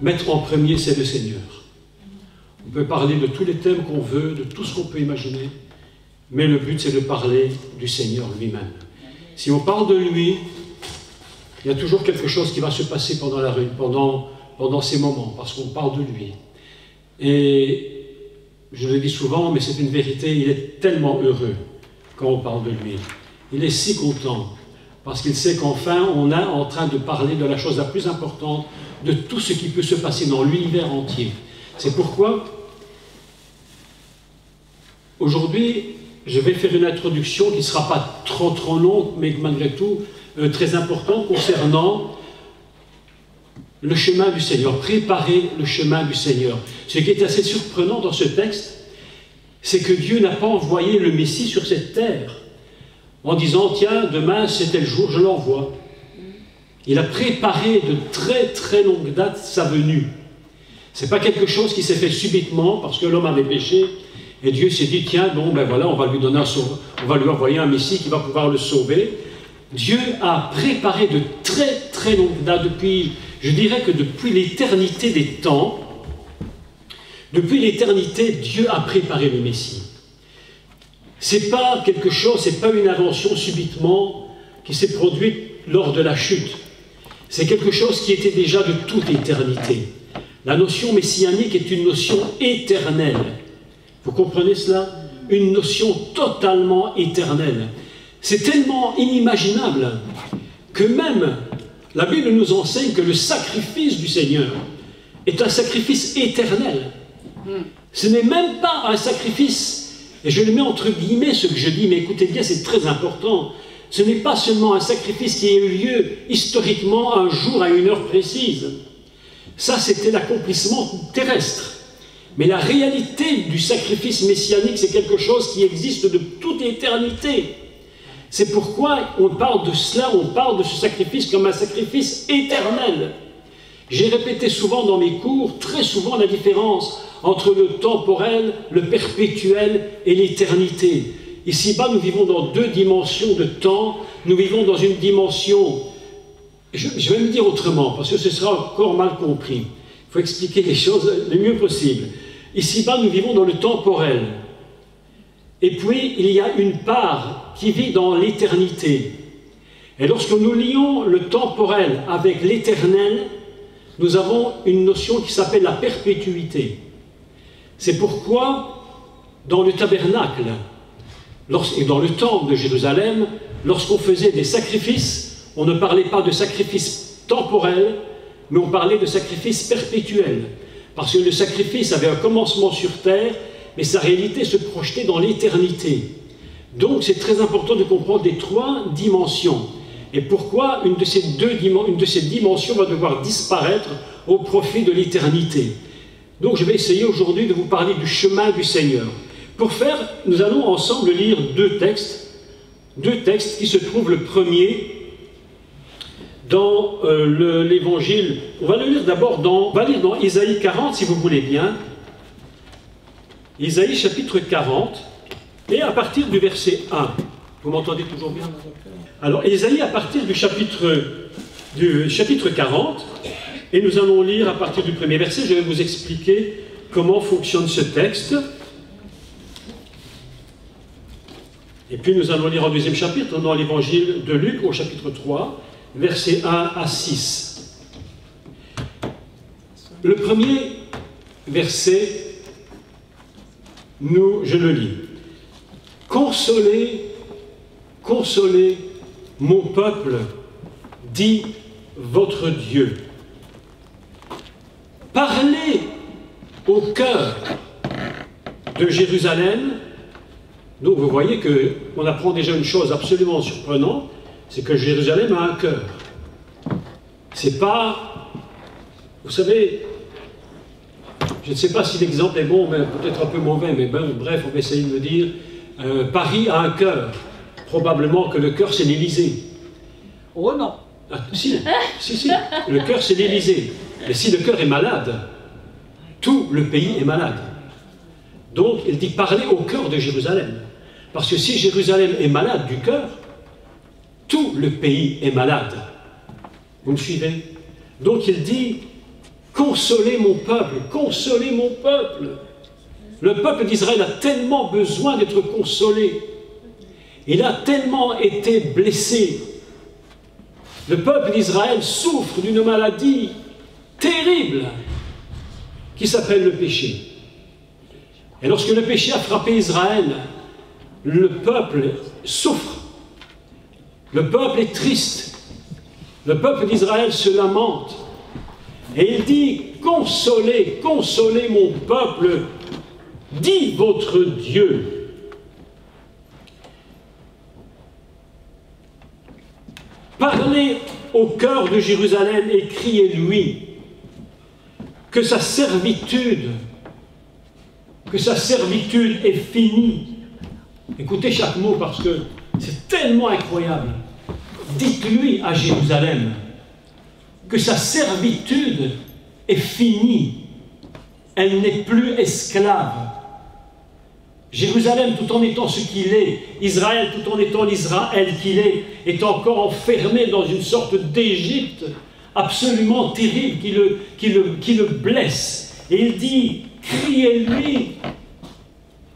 mettre en premier, c'est le Seigneur. On peut parler de tous les thèmes qu'on veut, de tout ce qu'on peut imaginer, mais le but, c'est de parler du Seigneur lui-même. Si on parle de lui, il y a toujours quelque chose qui va se passer pendant ces moments, parce qu'on parle de lui. Et je le dis souvent, mais c'est une vérité, il est tellement heureux quand on parle de lui. Il est si content, parce qu'il sait qu'enfin, on est en train de parler de la chose la plus importante, de tout ce qui peut se passer dans l'univers entier. C'est pourquoi, aujourd'hui, je vais faire une introduction qui ne sera pas trop longue, mais malgré tout très importante, concernant le chemin du Seigneur, préparer le chemin du Seigneur. Ce qui est assez surprenant dans ce texte, c'est que Dieu n'a pas envoyé le Messie sur cette terre en disant « Tiens, demain c'est tel jour, je l'envoie ». Il a préparé de très longue date sa venue. Ce n'est pas quelque chose qui s'est fait subitement parce que l'homme avait péché et Dieu s'est dit « Tiens, bon, ben voilà, on va lui donner un sauveur, on va lui envoyer un Messie qui va pouvoir le sauver ». Dieu a préparé de très longue date, je dirais que depuis l'éternité des temps, depuis l'éternité, Dieu a préparé le Messie. C'est pas quelque chose, c'est pas une invention subitement qui s'est produite lors de la chute. C'est quelque chose qui était déjà de toute éternité. La notion messianique est une notion éternelle. Vous comprenez cela? Une notion totalement éternelle. C'est tellement inimaginable que même la Bible nous enseigne que le sacrifice du Seigneur est un sacrifice éternel. Ce n'est même pas un sacrifice, et je le mets entre guillemets ce que je dis, mais écoutez bien, c'est très important. Ce n'est pas seulement un sacrifice qui a eu lieu historiquement un jour à une heure précise. Ça, c'était l'accomplissement terrestre. Mais la réalité du sacrifice messianique, c'est quelque chose qui existe de toute éternité. C'est pourquoi on parle de cela, on parle de ce sacrifice comme un sacrifice éternel. J'ai répété souvent dans mes cours, très souvent, la différence entre le temporel, le perpétuel et l'éternité. Ici-bas, nous vivons dans deux dimensions de temps, nous vivons dans une dimension, je vais me dire autrement, parce que ce sera encore mal compris. Il faut expliquer les choses le mieux possible. Ici-bas, nous vivons dans le temporel. Et puis, il y a une part qui vit dans l'éternité. Et lorsque nous lions le temporel avec l'éternel, nous avons une notion qui s'appelle la perpétuité. C'est pourquoi, dans le tabernacle, et dans le temple de Jérusalem, lorsqu'on faisait des sacrifices, on ne parlait pas de sacrifice temporel, mais on parlait de sacrifice perpétuel. Parce que le sacrifice avait un commencement sur terre, mais sa réalité se projetait dans l'éternité. Donc c'est très important de comprendre les trois dimensions. Et pourquoi une de ces dimensions va devoir disparaître au profit de l'éternité. Donc je vais essayer aujourd'hui de vous parler du chemin du Seigneur. Pour faire, nous allons ensemble lire deux textes qui se trouvent le premier dans l'évangile. On va le lire d'abord on va lire dans Isaïe 40 si vous voulez bien. Isaïe chapitre 40 et à partir du verset 1. Vous m'entendez toujours bien? Alors Isaïe à partir du chapitre 40 et nous allons lire à partir du premier verset. Je vais vous expliquer comment fonctionne ce texte. Et puis nous allons lire en deuxième chapitre dans l'évangile de Luc au chapitre 3, versets 1 à 6. Le premier verset, je le lis. Consolez, consolez mon peuple, dit votre Dieu. Parlez au cœur de Jérusalem. Donc vous voyez qu'on apprend déjà une chose absolument surprenante, c'est que Jérusalem a un cœur. C'est pas... Vous savez, je ne sais pas si l'exemple est bon, mais peut-être un peu mauvais, mais ben, bref, on va essayer de me dire, Paris a un cœur. Probablement que le cœur, c'est l'Élysée. Oh non. Ah, si, le cœur, c'est l'Élysée. Mais si le cœur est malade, tout le pays est malade. Donc, il dit parler au cœur de Jérusalem. Parce que si Jérusalem est malade du cœur, tout le pays est malade. Vous me suivez? Donc, il dit consolez mon peuple, consolez mon peuple. Le peuple d'Israël a tellement besoin d'être consolé. Il a tellement été blessé. Le peuple d'Israël souffre d'une maladie terrible qui s'appelle le péché. Et lorsque le péché a frappé Israël, le peuple souffre. Le peuple est triste. Le peuple d'Israël se lamente. Et il dit, consolez, consolez mon peuple, dit votre Dieu. Parlez au cœur de Jérusalem et criez-lui que sa servitude est finie. Écoutez chaque mot parce que c'est tellement incroyable. Dites-lui à Jérusalem que sa servitude est finie. Elle n'est plus esclave. Jérusalem, tout en étant ce qu'il est, Israël, tout en étant l'Israël qu'il est encore enfermé dans une sorte d'Égypte absolument terrible qui le blesse. Et il dit, criez-lui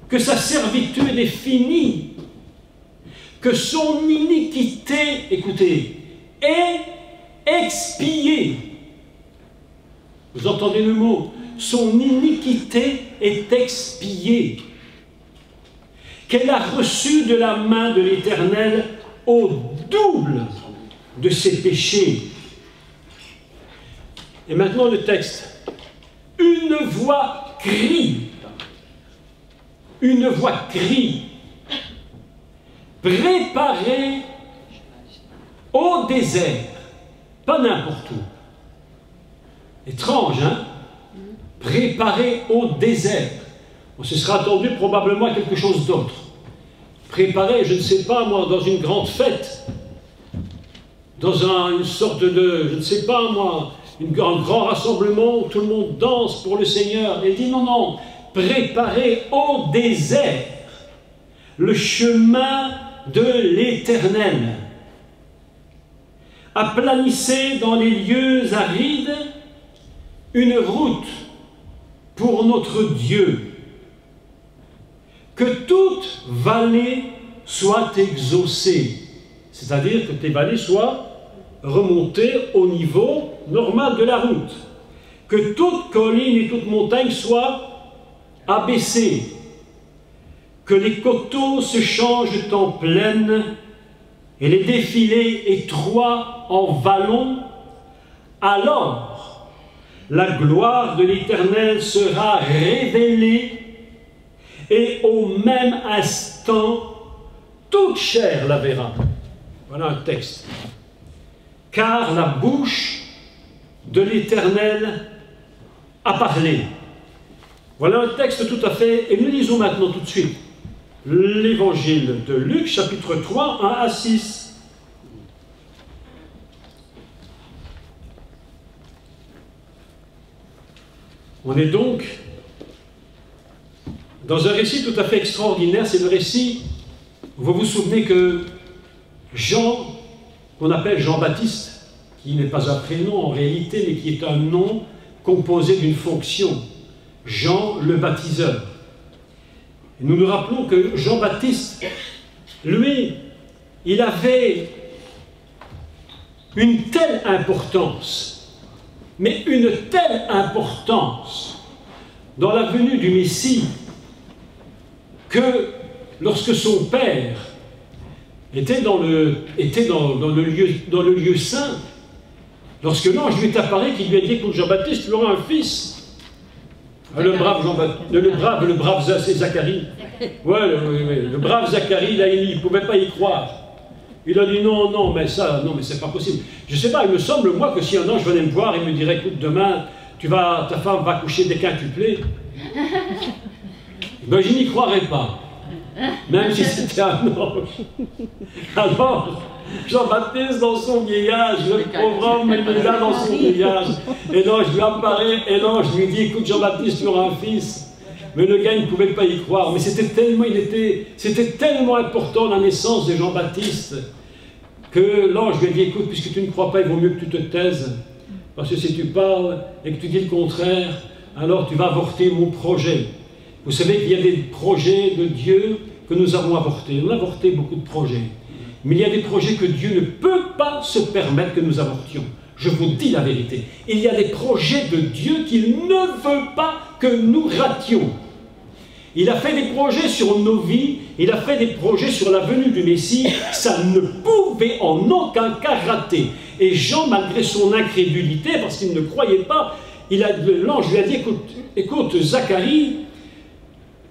que sa servitude est finie, que son iniquité, écoutez, est expiée. Vous entendez le mot? Son iniquité est expiée. Qu'elle a reçu de la main de l'Éternel au double de ses péchés. Et maintenant le texte. Une voix crie. Une voix crie. Préparez au désert. Pas n'importe où. Étrange, hein? Préparez au désert. On se sera attendu probablement à quelque chose d'autre. Préparez, je ne sais pas moi, dans une grande fête, dans une sorte de, je ne sais pas moi, un grand rassemblement où tout le monde danse pour le Seigneur. Et il dit non, non, préparez au désert le chemin de l'Éternel. Aplanissez dans les lieux arides une route pour notre Dieu. Que toute vallée soit exaucée, c'est-à-dire que tes vallées soient remontées au niveau normal de la route. Que toute colline et toute montagne soient abaissées. Que les coteaux se changent en plaine et les défilés étroits en vallons. Alors, la gloire de l'Éternel sera révélée et au même instant, toute chair la verra. Voilà un texte. Car la bouche de l'Éternel a parlé. Voilà un texte tout à fait... Et nous lisons maintenant tout de suite l'évangile de Luc, chapitre 3, 1 à 6. On est donc dans un récit tout à fait extraordinaire. C'est le récit, vous vous souvenez que Jean, qu'on appelle Jean-Baptiste, qui n'est pas un prénom en réalité, mais qui est un nom composé d'une fonction, Jean le baptiseur. Et nous nous rappelons que Jean-Baptiste, lui, il avait une telle importance, mais une telle importance dans la venue du Messie, que lorsque son père était dans le lieu saint, lorsque l'ange lui est apparu, qui lui a dit, écoute Jean-Baptiste, tu auras un fils. Le brave Zacharie. Ouais, le brave Zacharie, là, il ne pouvait pas y croire. Il a dit non, non, mais ça, non, mais c'est pas possible. Je ne sais pas, il me semble, moi, que si un ange venait me voir, il me dirait, écoute, demain, ta femme va coucher des quintuplés. Ben, je n'y croirais pas. Même si c'était un ange. Alors, Jean-Baptiste, dans son vieillage, le pauvre homme, il est là dans son vieillage. Et l'ange lui apparaît, et l'ange lui dit, écoute Jean-Baptiste, tu auras un fils. Mais le gars, il ne pouvait pas y croire. Mais c'était tellement important la naissance de Jean-Baptiste que l'ange lui a dit, écoute, puisque tu ne crois pas, il vaut mieux que tu te taises. parce que si tu parles et que tu dis le contraire, alors tu vas avorter mon projet. Vous savez qu'il y a des projets de Dieu que nous avons avortés. On a avorté beaucoup de projets. Mais il y a des projets que Dieu ne peut pas se permettre que nous avortions. Je vous dis la vérité. Il y a des projets de Dieu qu'il ne veut pas que nous rations. Il a fait des projets sur nos vies, il a fait des projets sur la venue du Messie, ça ne pouvait en aucun cas rater. Et Jean, malgré son incrédulité, parce qu'il ne croyait pas, l'ange lui a dit, écoute Zacharie,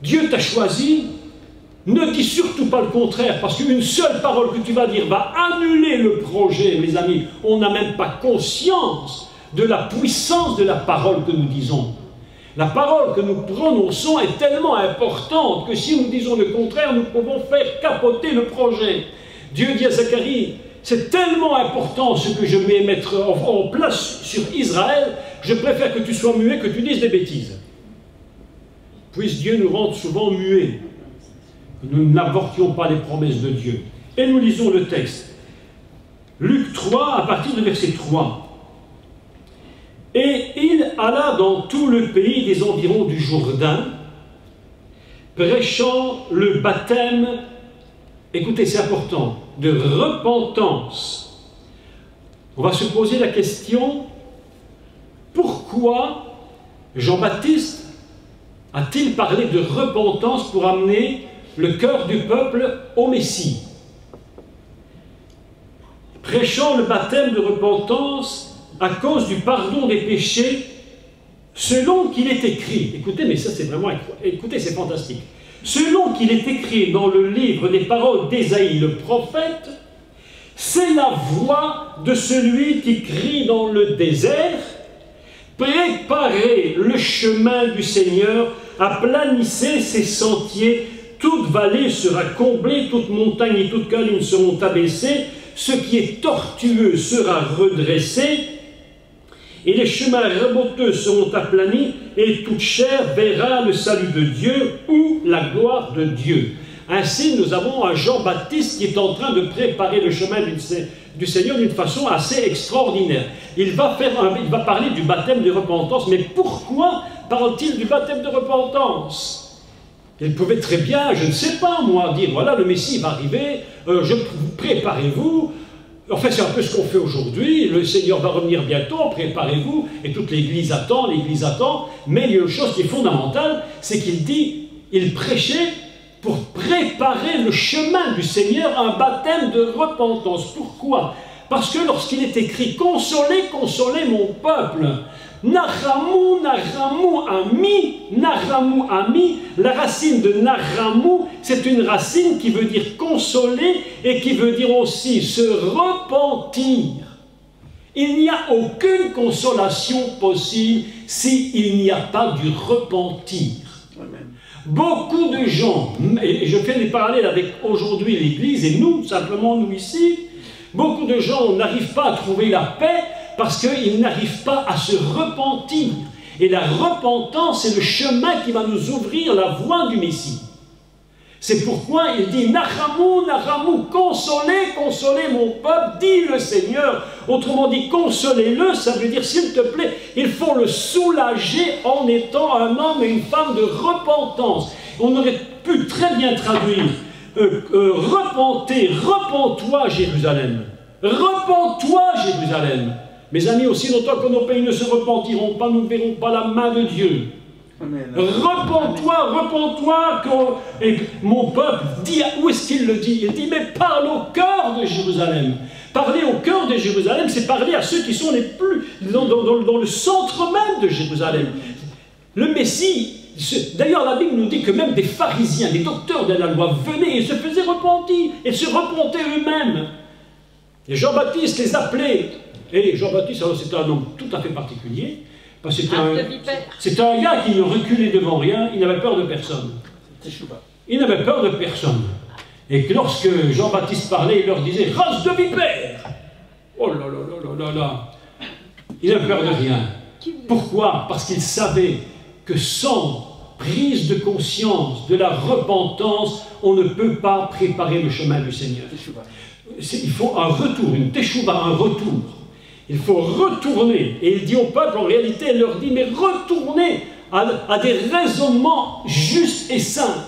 Dieu t'a choisi, ne dis surtout pas le contraire, parce qu'une seule parole que tu vas dire va annuler le projet, mes amis. On n'a même pas conscience de la puissance de la parole que nous disons. La parole que nous prononçons est tellement importante que si nous disons le contraire, nous pouvons faire capoter le projet. Dieu dit à Zacharie, c'est tellement important ce que je vais mettre en place sur Israël, je préfère que tu sois muet, que tu dises des bêtises. Puisse Dieu nous rendre souvent muets. Nous n'avortions pas les promesses de Dieu. Et nous lisons le texte. Luc 3, à partir du verset 3. Et il alla dans tout le pays des environs du Jourdain, prêchant le baptême, écoutez, c'est important, de repentance. On va se poser la question, pourquoi Jean-Baptiste a-t-il parlé de repentance pour amener le cœur du peuple au Messie? Prêchant le baptême de repentance à cause du pardon des péchés, selon qu'il est écrit. Écoutez, mais ça c'est vraiment incroyable. Écoutez, c'est fantastique. Selon qu'il est écrit dans le livre des paroles d'Ésaïe le prophète, c'est la voix de celui qui crie dans le désert, préparez le chemin du Seigneur, aplanissez ses sentiers, toute vallée sera comblée, toute montagne et toute colline seront abaissées, ce qui est tortueux sera redressé, et les chemins raboteux seront aplanis, et toute chair verra le salut de Dieu ou la gloire de Dieu. Ainsi, nous avons un Jean-Baptiste qui est en train de préparer le chemin du Seigneur d'une façon assez extraordinaire. Il va parler du baptême de repentance, mais pourquoi parle-t-il du baptême de repentance? Il pouvait très bien, je ne sais pas moi, dire voilà, le Messie va arriver, préparez-vous. Enfin, c'est un peu ce qu'on fait aujourd'hui, le Seigneur va revenir bientôt, préparez-vous, et toute l'Église attend, mais il y a une chose qui est fondamentale, c'est qu'il dit, il prêchait pour préparer le chemin du Seigneur, un baptême de repentance. Pourquoi? Parce que lorsqu'il est écrit, consolez, consolez mon peuple, Nachamu, Nachamu ami, la racine de Nachamu, c'est une racine qui veut dire consoler et qui veut dire aussi se repentir. Il n'y a aucune consolation possible s'il n'y a pas du repentir. Amen. Beaucoup de gens, et je fais des parallèles avec aujourd'hui l'Église et nous, simplement nous ici, beaucoup de gens n'arrivent pas à trouver la paix parce qu'ils n'arrivent pas à se repentir. Et la repentance, c'est le chemin qui va nous ouvrir la voie du Messie. C'est pourquoi il dit « Nachamu, Nachamu, consolez, consolez mon peuple, dit le Seigneur ». Autrement dit, consolez-le, ça veut dire, s'il te plaît, il faut le soulager en étant un homme et une femme de repentance. On aurait pu très bien traduire « Repentez, repens-toi, Jérusalem ». Repens-toi, Jérusalem. Mes amis, aussi longtemps que nos pays ne se repentiront pas, nous ne verrons pas la main de Dieu. Repens-toi, repens-toi, et mon peuple dit, où est-ce qu'il le dit? Il dit, mais parle au cœur de Jérusalem. Parler au cœur de Jérusalem, c'est parler à ceux qui sont les plus dans le centre même de Jérusalem. Le Messie, d'ailleurs la Bible nous dit que même des pharisiens, des docteurs de la loi venaient et se faisaient repentir, et se repentaient eux-mêmes. Et Jean-Baptiste les appelait. Et Jean-Baptiste, c'était un homme tout à fait particulier, parce que c'était un gars qui ne reculait devant rien, il n'avait peur de personne. Il n'avait peur de personne. Et que lorsque Jean-Baptiste parlait, il leur disait « Race de vipères !» Oh là là là là là là. Il n'avait peur de rien. Pourquoi? Parce qu'il savait que sans prise de conscience de la repentance, on ne peut pas préparer le chemin du Seigneur. Il faut un retour, une teshuva, un retour. Il faut retourner. Et il dit au peuple, en réalité, il leur dit, mais retournez à des raisonnements justes et sains.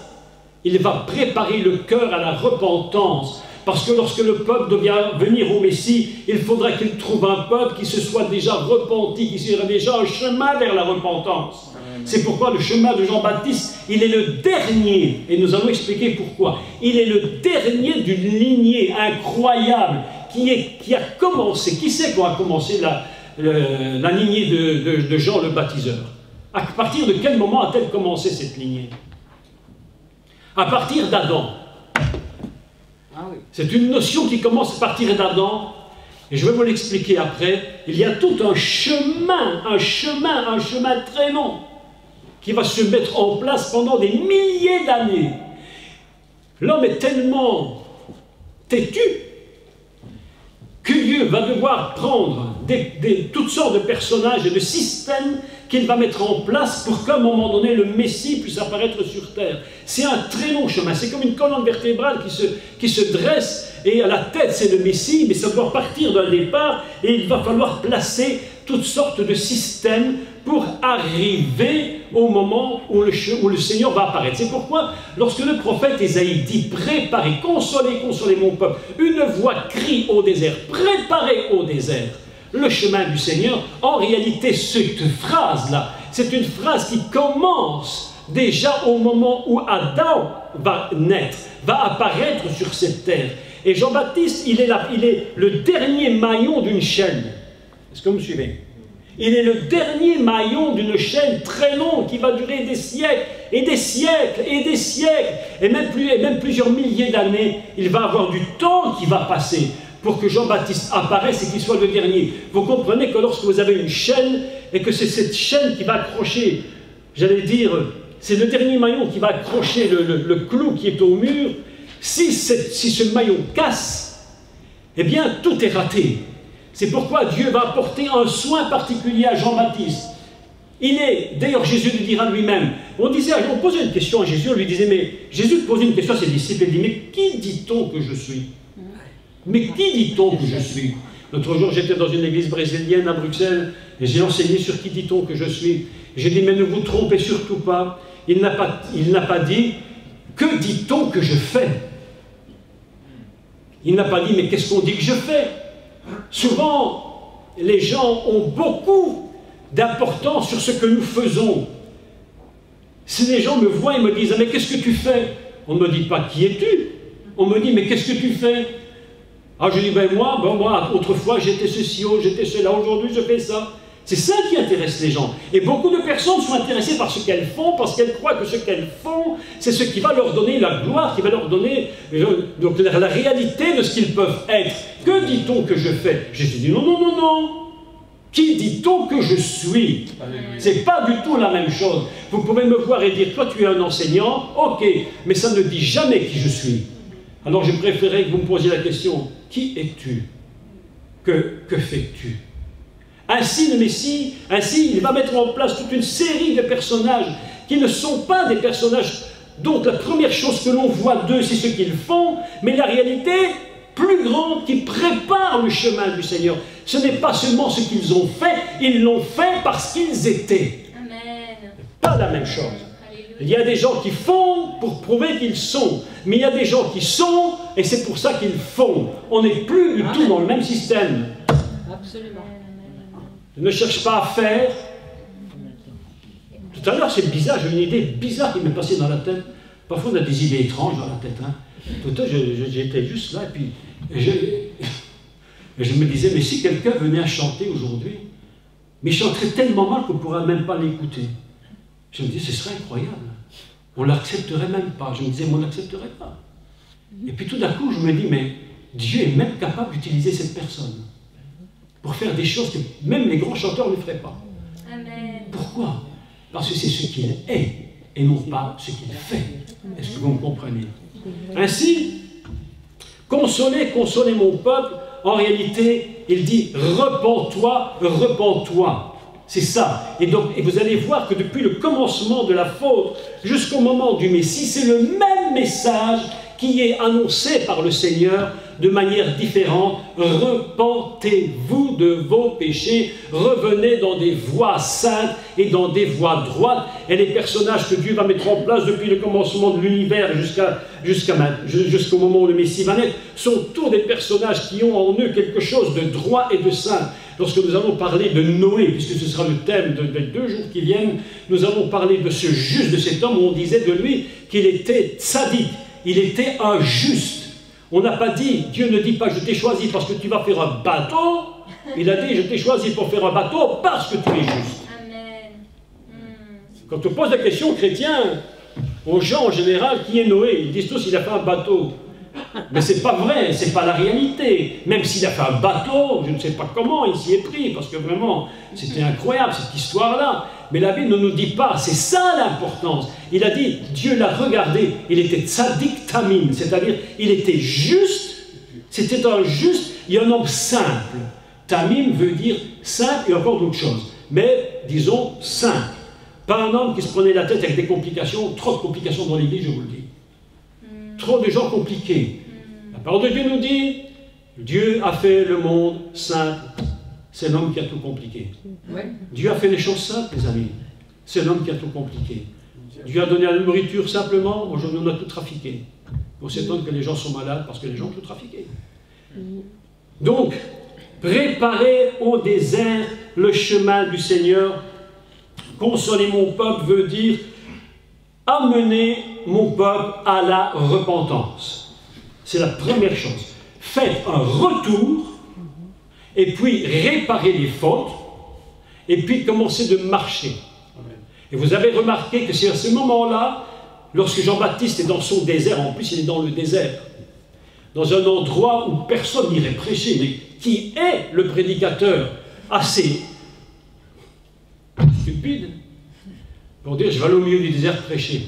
Il va préparer le cœur à la repentance. Parce que lorsque le peuple devient venir au Messie, il faudra qu'il trouve un peuple qui se soit déjà repenti, qui soit déjà un chemin vers la repentance. C'est pourquoi le chemin de Jean-Baptiste, il est le dernier, et nous allons expliquer pourquoi. Il est le dernier d'une lignée incroyable qui a commencé. Qui c'est qui a commencé la lignée de Jean le baptiseur? À partir de quel moment a-t-elle commencé cette lignée? À partir d'Adam. C'est une notion qui commence à partir d'Adam, et je vais vous l'expliquer après. Il y a tout un chemin très long, qui va se mettre en place pendant des milliers d'années. L'homme est tellement têtu que Dieu va devoir prendre toutes sortes de personnages et de systèmes qu'il va mettre en place pour qu'à un moment donné, le Messie puisse apparaître sur terre. C'est un très long chemin. C'est comme une colonne vertébrale qui se dresse, et à la tête, c'est le Messie, mais ça doit partir d'un départ, et il va falloir placer toutes sortes de systèmes pour arriver au moment où le Seigneur va apparaître. C'est pourquoi, lorsque le prophète Ésaïe dit « Préparez, consolez, consolez mon peuple », une voix crie au désert « Préparez au désert le chemin du Seigneur », en réalité, cette phrase-là, c'est une phrase qui commence déjà au moment où Adam va naître, va apparaître sur cette terre. Et Jean-Baptiste, il est le dernier maillon d'une chaîne. Est-ce que vous me suivez? Il est le dernier maillon d'une chaîne très longue qui va durer des siècles et des siècles et des siècles, et même plusieurs milliers d'années. Il va avoir du temps qui va passer pour que Jean-Baptiste apparaisse et qu'il soit le dernier. Vous comprenez que lorsque vous avez une chaîne, et que c'est cette chaîne qui va accrocher, j'allais dire, c'est le dernier maillon qui va accrocher le clou qui est au mur, si ce maillon casse, eh bien tout est raté. C'est pourquoi Dieu va apporter un soin particulier à Jean-Baptiste. D'ailleurs Jésus lui dira lui-même, on posait une question à Jésus, on lui disait, mais Jésus posait une question à ses disciples, il dit, mais qui dit-on que je suis? Mais qui dit-on que je suis? L'autre jour, j'étais dans une église brésilienne à Bruxelles, et j'ai enseigné sur qui dit-on que je suis. J'ai dit, mais ne vous trompez surtout pas. Il n'a pas dit, que dit-on que je fais? Il n'a pas dit, mais qu'est-ce qu'on dit que je fais? Souvent, les gens ont beaucoup d'importance sur ce que nous faisons. Si les gens me voient et me disent, mais qu'est-ce que tu fais? On ne me dit pas, qui es-tu? On me dit, mais qu'est-ce que tu fais? Ah, je dis, moi, autrefois, j'étais ceci, j'étais cela, aujourd'hui, je fais ça. C'est ça qui intéresse les gens. Et beaucoup de personnes sont intéressées par ce qu'elles font, parce qu'elles croient que ce qu'elles font, c'est ce qui va leur donner la gloire, qui va leur donner donc, la réalité de ce qu'ils peuvent être. Que dit-on que je fais? Jésus dit, non, non, non, non. Qui dit-on que je suis? C'est pas du tout la même chose. Vous pouvez me voir et dire, toi tu es un enseignant, ok, mais ça ne dit jamais qui je suis. Alors je préférais que vous me posiez la question, qui es-tu? Que fais-tu? Ainsi, le Messie, il va mettre en place toute une série de personnages qui ne sont pas des personnages dont la première chose que l'on voit d'eux, c'est ce qu'ils font, mais la réalité plus grande qui prépare le chemin du Seigneur. Ce n'est pas seulement ce qu'ils ont fait, ils l'ont fait parce qu'ils étaient. Amen. Pas la même chose. Il y a des gens qui font pour prouver qu'ils sont, mais il y a des gens qui sont et c'est pour ça qu'ils font. On n'est plus du tout dans le même système. Absolument. Ne cherche pas à faire. Tout à l'heure, c'est bizarre, j'ai une idée bizarre qui m'est passée dans la tête. Parfois, on a des idées étranges dans la tête. Hein. Tout à l'heure, j'étais juste là, et puis je me disais, mais si quelqu'un venait à chanter aujourd'hui, mais il chanterait tellement mal qu'on ne pourrait même pas l'écouter. Je me disais, ce serait incroyable. On ne l'accepterait même pas. Je me disais, mais on ne l'accepterait pas. Et puis tout d'un coup, je me dis, mais Dieu est même capable d'utiliser cette personne pour faire des choses que même les grands chanteurs ne feraient pas. Amen. Pourquoi? Parce que c'est ce qu'il est et non pas ce qu'il fait. Est-ce que vous me comprenez? Ainsi, consolez, consolez mon peuple. En réalité, il dit, repens-toi, repens-toi. C'est ça. Et vous allez voir que depuis le commencement de la faute jusqu'au moment du Messie, c'est le même message qui est annoncée par le Seigneur de manière différente. Repentez-vous de vos péchés, revenez dans des voies saintes et dans des voies droites. Et les personnages que Dieu va mettre en place depuis le commencement de l'univers jusqu'au moment où le Messie va naître sont tous des personnages qui ont en eux quelque chose de droit et de saint. Lorsque nous allons parler de Noé, puisque ce sera le thème des 2 jours qui viennent, nous allons parler de ce juste, de cet homme où on disait de lui qu'il était tzaddik, il était un juste. On n'a pas dit, Dieu ne dit pas je t'ai choisi parce que tu vas faire un bateau, il a dit je t'ai choisi pour faire un bateau parce que tu es juste. Amen. Quand on pose la question aux chrétiens, aux gens en général, qui est Noé, ils disent tous il a fait un bateau. Mais c'est pas vrai, c'est pas la réalité. Même s'il a fait un bateau, je ne sais pas comment il s'y est pris, parce que vraiment, c'était incroyable cette histoire-là. Mais la Bible ne nous dit pas, c'est ça l'importance. Il a dit, Dieu l'a regardé, il était tzaddik tamim, c'est-à-dire il était juste, c'était un juste et un homme simple. Tamim veut dire simple et encore d'autres choses. Mais, disons, simple. Pas un homme qui se prenait la tête avec des complications, trop de complications dans l'Église, je vous le dis. Trop de gens compliqués. La parole de Dieu nous dit, Dieu a fait le monde simple. C'est l'homme qui a tout compliqué. Ouais. Dieu a fait les choses simples, les amis. C'est l'homme qui a tout compliqué. Dieu a donné la nourriture simplement. Aujourd'hui, on a tout trafiqué. On s'étonne que les gens sont malades parce que les gens ont tout trafiqué. Donc, préparer au désert le chemin du Seigneur. Consoler mon peuple veut dire amener mon peuple à la repentance. C'est la première chose. Faites un retour, et puis réparer les fautes, et puis commencer de marcher. Et vous avez remarqué que c'est à ce moment-là, lorsque Jean-Baptiste est dans son désert, en plus il est dans le désert, dans un endroit où personne n'irait prêcher, mais qui est le prédicateur assez stupide pour dire je vais aller au milieu du désert prêcher.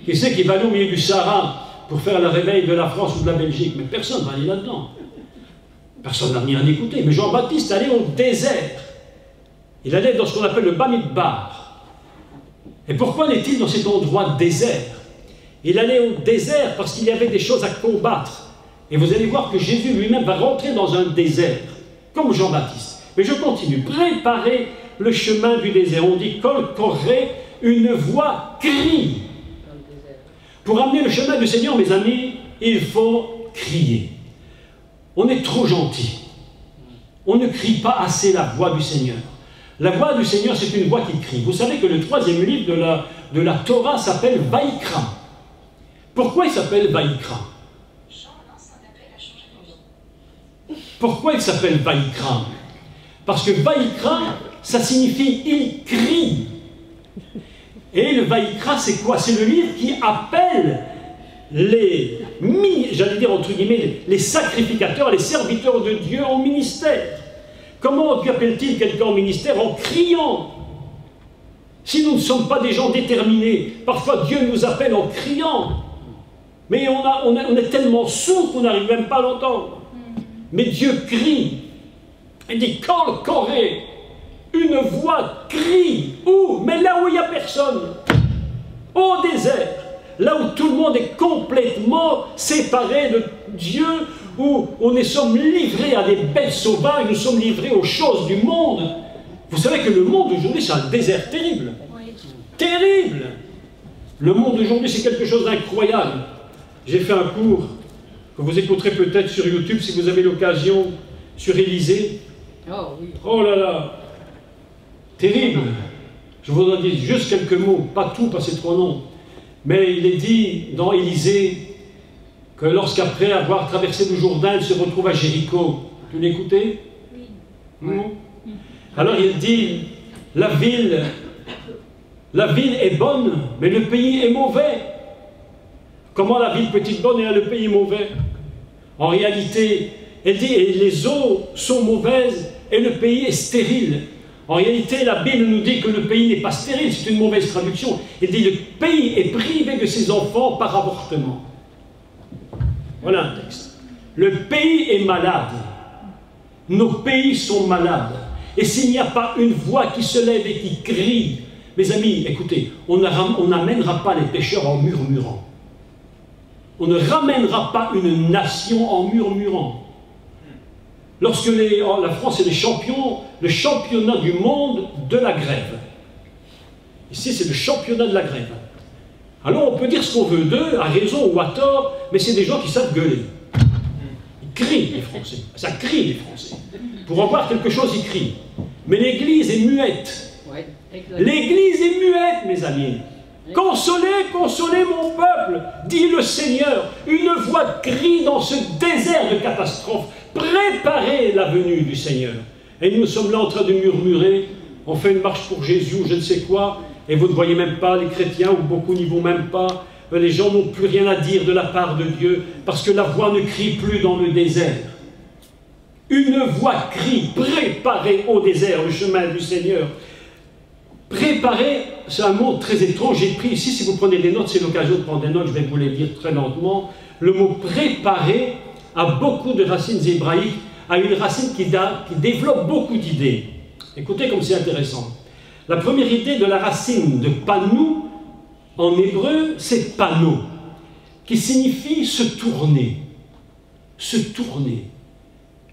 Qui c'est qui va aller au milieu du Sahara pour faire le réveil de la France ou de la Belgique? Mais personne ne va aller là-dedans. Personne n'a rien écouté. Mais Jean-Baptiste allait au désert. Il allait dans ce qu'on appelle le Bamidbar. Et pourquoi est-il dans cet endroit désert? Il allait au désert parce qu'il y avait des choses à combattre. Et vous allez voir que Jésus lui-même va rentrer dans un désert, comme Jean-Baptiste. Mais je continue. Préparer le chemin du désert. On dit Kol Koré, une voix crie. Pour amener le chemin du Seigneur, mes amis, il faut crier. On est trop gentil. On ne crie pas assez la voix du Seigneur. La voix du Seigneur, c'est une voix qui crie. Vous savez que le 3e livre de la Torah s'appelle Vaïkra. Pourquoi il s'appelle Vaïkra? Pourquoi il s'appelle Vaïkra? Parce que Vaïkra, ça signifie il crie. Et le Vaïkra, c'est quoi? C'est le livre qui appelle j'allais dire entre guillemets, les sacrificateurs, les serviteurs de Dieu au ministère. Comment Dieu appelle-t-il quelqu'un au ministère? En criant. Si nous ne sommes pas des gens déterminés, parfois Dieu nous appelle en criant. Mais on est tellement sourds qu'on n'arrive même pas à l'entendre. Mais Dieu crie. Il dit « Kol Koré ». Une voix crie. Où? Mais là où il n'y a personne. Au désert. Là où tout le monde est complètement séparé de Dieu, où on sommes livrés à des bêtes sauvages, nous sommes livrés aux choses du monde. Vous savez que le monde aujourd'hui, c'est un désert terrible. Oui. Terrible. Le monde d'aujourd'hui, c'est quelque chose d'incroyable. J'ai fait un cours que vous écouterez peut-être sur YouTube si vous avez l'occasion, sur Élysée. Oh oui. Oh là là. Terrible. Je vous en dis juste quelques mots, pas tout parce que c'est trop long. Mais il est dit dans Élysée que lorsqu'après avoir traversé le Jourdain, il se retrouve à Jéricho. Tu l'écoutais? Oui. Alors il dit, la ville est bonne, mais le pays est mauvais. Comment la ville peut-être bonne et le pays mauvais? En réalité, elle dit, et les eaux sont mauvaises et le pays est stérile. En réalité, la Bible nous dit que le pays n'est pas stérile, c'est une mauvaise traduction. Elle dit, le pays est privé de ses enfants par avortement. Voilà un texte. Le pays est malade. Nos pays sont malades. Et s'il n'y a pas une voix qui se lève et qui crie, mes amis, écoutez, on n'amènera pas les pécheurs en murmurant. On ne ramènera pas une nation en murmurant. Lorsque la France est le championnat du monde de la grève. Ici, c'est le championnat de la grève. Alors, on peut dire ce qu'on veut d'eux, à raison ou à tort, mais c'est des gens qui savent gueuler. Ils crient, les Français. Ça crie, les Français. Pour avoir quelque chose, ils crient. Mais l'Église est muette. L'Église est muette, mes amis. Consolez, consolez mon peuple, dit le Seigneur. Une voix crie dans ce désert de catastrophe. Préparez la venue du Seigneur. Et nous sommes là en train de murmurer. On fait une marche pour Jésus ou je ne sais quoi. Et vous ne voyez même pas, les chrétiens, ou beaucoup n'y vont même pas. Les gens n'ont plus rien à dire de la part de Dieu. Parce que la voix ne crie plus dans le désert. Une voix crie, préparez au désert le chemin du Seigneur. Préparer, c'est un mot très étrange. J'ai pris ici, si vous prenez des notes, c'est l'occasion de prendre des notes, je vais vous les dire très lentement. Le mot préparer a beaucoup de racines hébraïques, a une racine qui développe beaucoup d'idées. Écoutez comme c'est intéressant. La première idée de la racine de panou, en hébreu, c'est pano, qui signifie se tourner. Se tourner.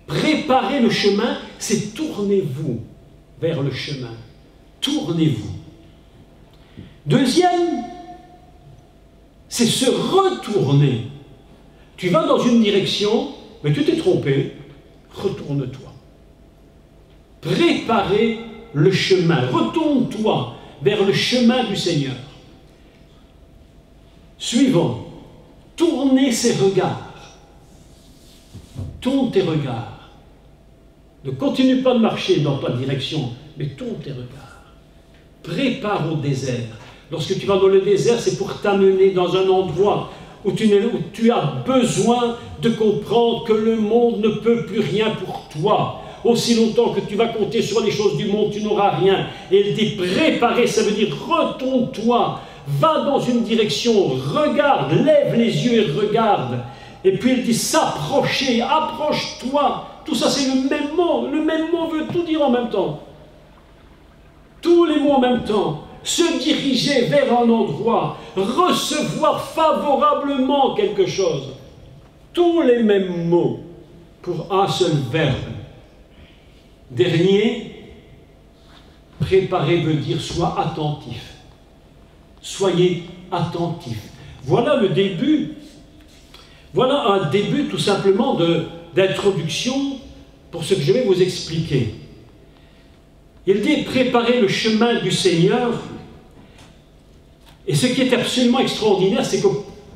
Préparer le chemin, c'est tournez-vous vers le chemin. Tournez-vous. Deuxième, c'est se retourner. Tu vas dans une direction, mais tu t'es trompé, retourne-toi. Préparer le chemin, retourne-toi vers le chemin du Seigneur. Suivant, tournez ses regards. Tourne tes regards. Ne continue pas de marcher dans ta direction, mais tourne tes regards. Prépare au désert. Lorsque tu vas dans le désert, c'est pour t'amener dans un endroit où tu as besoin de comprendre que le monde ne peut plus rien pour toi. Aussi longtemps que tu vas compter sur les choses du monde, tu n'auras rien. Et il dit préparer, ça veut dire retourne-toi, va dans une direction, regarde, lève les yeux et regarde. Et puis il dit s'approcher, approche-toi. Tout ça c'est le même mot. Le même mot veut tout dire en même temps. Tous les mots en même temps. Se diriger vers un endroit, recevoir favorablement quelque chose. Tous les mêmes mots pour un seul verbe. Dernier, préparer veut dire sois attentif. Soyez attentif. Voilà le début. Voilà un début tout simplement d'introduction pour ce que je vais vous expliquer. Il dit préparer le chemin du Seigneur. Et ce qui est absolument extraordinaire, c'est que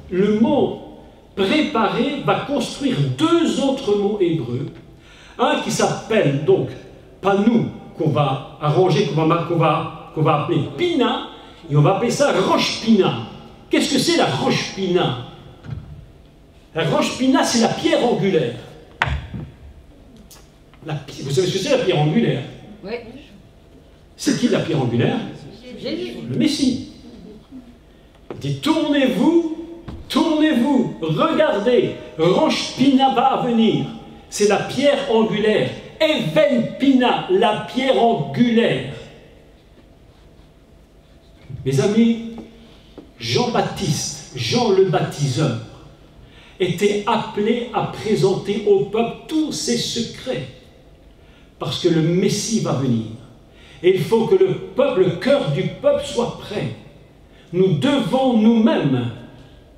le mot préparer va construire deux autres mots hébreux. Un qui s'appelle donc panou, qu'on va arranger, qu'on va appeler pina, et on va appeler ça roche pina. Qu'est-ce que c'est la roche pina? La roche pina, c'est la pierre angulaire. Vous savez ce que c'est la pierre angulaire? Oui. C'est qui la pierre angulaire? Jésus. Le Messie. Il dit tournez-vous, tournez-vous, regardez, roche pina va venir. C'est la pierre angulaire. Even pina, la pierre angulaire. Mes amis, Jean-Baptiste, Jean le baptiseur, était appelé à présenter au peuple tous ses secrets. Parce que le Messie va venir. Et il faut que le cœur du peuple soit prêt. Nous devons nous-mêmes,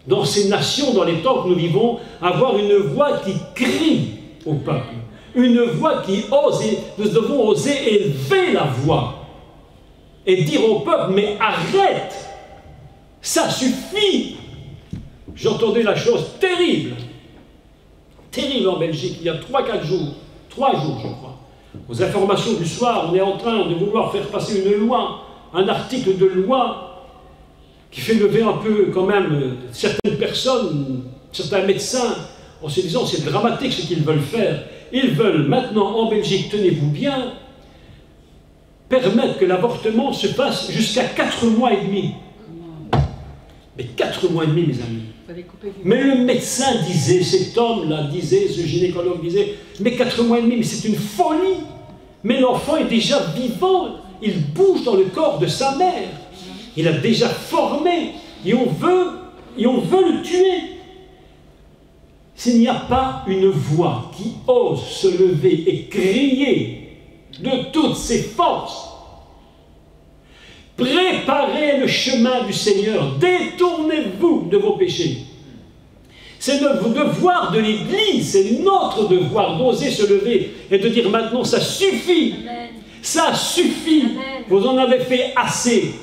dans ces nations, dans les temps que nous vivons, avoir une voix qui crie au peuple. Une voix qui ose, et nous devons oser élever la voix. Et dire au peuple, mais arrête, ça suffit. J'entendais la chose terrible en Belgique, il y a 3 jours, je crois. Aux informations du soir, on est en train de vouloir faire passer une loi, un article de loi qui fait lever un peu quand même certaines personnes, certains médecins, en se disant c'est dramatique ce qu'ils veulent faire. Ils veulent maintenant en Belgique, tenez-vous bien, permettre que l'avortement se passe jusqu'à 4 mois et demi. Mais 4 mois et demi, mes amis. Mais le médecin disait, cet homme-là disait, ce gynécologue disait, mais 4 mois et demi, mais c'est une folie. Mais l'enfant est déjà vivant, il bouge dans le corps de sa mère. Il a déjà formé, et on veut le tuer. s'il n'y a pas une voix qui ose se lever et crier de toutes ses forces, préparez le chemin du Seigneur, détournez-vous de vos péchés. C'est le devoir de l'Église, c'est notre devoir d'oser se lever et de dire maintenant ça suffit, Amen. Ça suffit, Amen. Vous en avez fait assez.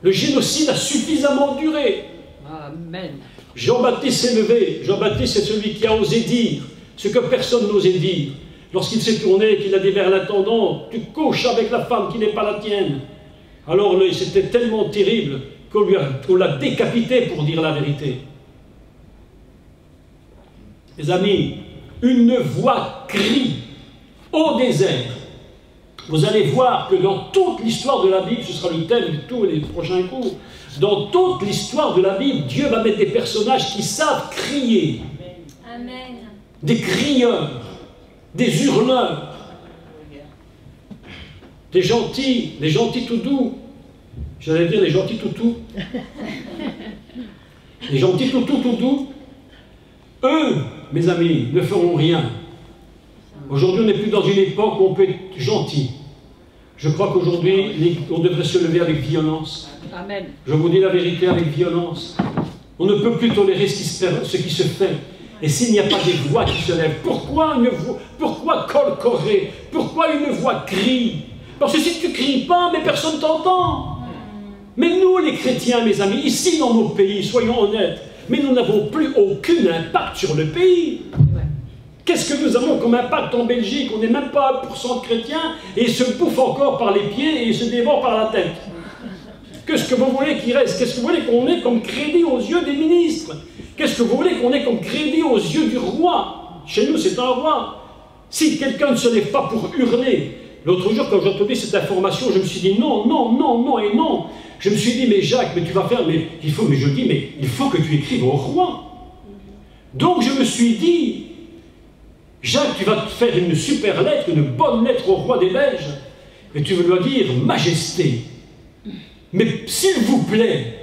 Le génocide a suffisamment duré. Amen. Jean-Baptiste s'est levé. Jean-Baptiste est celui qui a osé dire ce que personne n'osait dire. Lorsqu'il s'est tourné et qu'il a dit vers l'intendant, tu couches avec la femme qui n'est pas la tienne. Alors c'était tellement terrible qu'on l'a décapité pour dire la vérité. Mes amis, une voix crie au désert. Vous allez voir que dans toute l'histoire de la Bible, ce sera le thème de tous les prochains cours, dans toute l'histoire de la Bible, Dieu va mettre des personnages qui savent crier. Amen. Des crieurs, des hurleurs, des gentils tout doux. J'allais dire les gentils tout doux. Les gentils tout doux. Eux, mes amis, ne feront rien. Aujourd'hui, on n'est plus dans une époque où on peut être gentil. Je crois qu'aujourd'hui, on devrait se lever avec violence. Amen. Je vous dis la vérité, avec violence. On ne peut plus tolérer ce qui se fait. Et s'il n'y a pas des voix qui se lèvent, pourquoi colcorer? Pourquoi une voix crie? Parce que si tu ne cries pas, mais personne t'entend. Mais nous, les chrétiens, mes amis, ici dans nos pays, soyons honnêtes, mais nous n'avons plus aucun impact sur le pays. Qu'est-ce que nous avons comme impact en Belgique? On n'est même pas 1% de chrétiens et ils se bouffent encore par les pieds et ils se dévorent par la tête. Qu'est-ce que vous voulez qu'il reste? Qu'est-ce que vous voulez qu'on ait comme crédit aux yeux des ministres? Qu'est-ce que vous voulez qu'on ait comme crédit aux yeux du roi? Chez nous, c'est un roi. Si quelqu'un ne se lève pas pour hurler, l'autre jour, quand j'ai entendu cette information, je me suis dit non, non, non, non et non. Je me suis dit, mais Jacques, mais tu vas faire, mais il faut que tu écrives au roi. Donc je me suis dit, Jacques, tu vas te faire une super lettre, une bonne lettre au roi des Belges, et tu veux lui dire, Majesté, mais s'il vous plaît,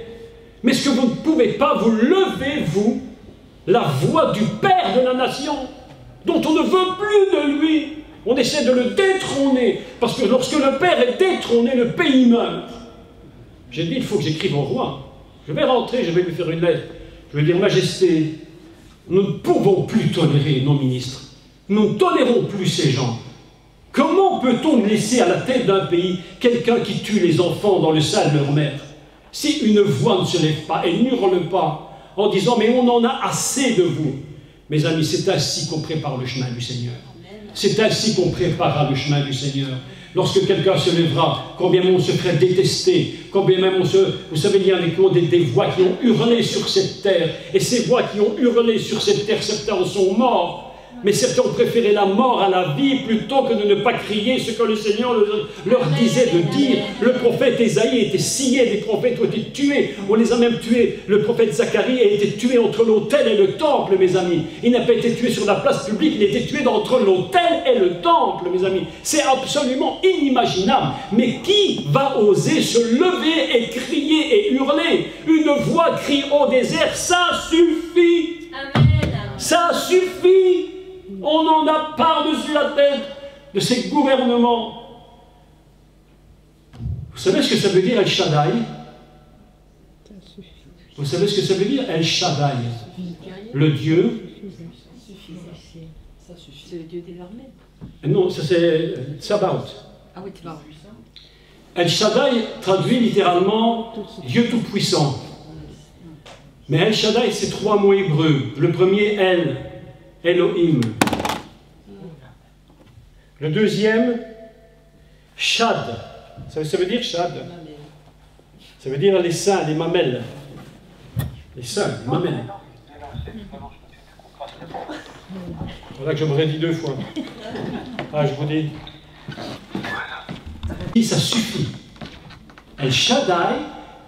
mais est-ce que vous ne pouvez pas vous lever, vous, la voix du Père de la nation, dont on ne veut plus de lui, on essaie de le détrôner, parce que lorsque le Père est détrôné, le pays meurt. J'ai dit, il faut que j'écrive au roi. Je vais rentrer, je vais lui faire une lettre. Je vais dire, Majesté, nous ne pouvons plus tolérer nos ministres. Nous ne tolérons plus ces gens. Comment peut-on laisser à la tête d'un pays quelqu'un qui tue les enfants dans le sein de leur mère? Si une voix ne se lève pas, elle n'hurle pas, en disant, mais on en a assez de vous. Mes amis, c'est ainsi qu'on prépare le chemin du Seigneur. C'est ainsi qu'on préparera le chemin du Seigneur. Lorsque quelqu'un se lèvera, combien même on se ferait détester, combien même on se... Vous savez, il y a des voix qui ont hurlé sur cette terre, et ces voix qui ont hurlé sur cette terre, certains sont morts, mais certains ont préféré la mort à la vie plutôt que de ne pas crier ce que le Seigneur leur disait de dire. Le prophète Ésaïe était scié, des prophètes ont été tués, on les a même tués. Le prophète Zacharie a été tué entre l'autel et le temple, mes amis. Il n'a pas été tué sur la place publique, il a été tué entre l'autel et le temple, mes amis. C'est absolument inimaginable. Mais qui va oser se lever et crier et hurler? Une voix crie au désert, ça suffit. Amen. Ça suffit. On en a par-dessus la tête de ces gouvernements. Vous savez ce que ça veut dire El Shaddai? Vous savez ce que ça veut dire El Shaddai? Le Dieu. C'est le Dieu des armées. Non, ça c'est Tsabaoth. Ah oui, Tsabaoth. El Shaddai traduit littéralement Dieu tout-puissant. Mais El Shaddai, c'est 3 mots hébreux. Le premier, El, Elohim. Le deuxième, Shad. Ça veut dire Shad. Ça veut dire les seins, les mamelles. Les seins, les mamelles. Voilà que je me dit 2 fois. Ah, je vous dis. Ça suffit. El Shaddai,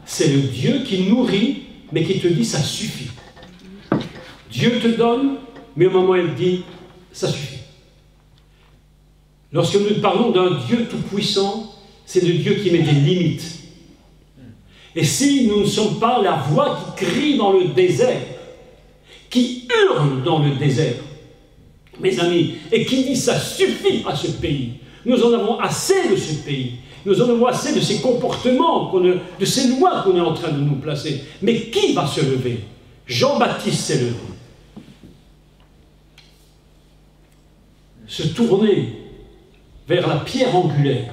c'est le Dieu qui nourrit, mais qui te dit ça suffit. Dieu te donne, mais au moment où il dit ça suffit. Lorsque nous parlons d'un Dieu tout-puissant, c'est le Dieu qui met des limites. Et si nous ne sommes pas la voix qui crie dans le désert, qui hurle dans le désert, mes amis, et qui dit ça suffit à ce pays. Nous en avons assez de ce pays. Nous en avons assez de ces comportements, de ces lois qu'on est en train de nous placer. Mais qui va se lever? Jean-Baptiste s'est levé. Se tourner vers la pierre angulaire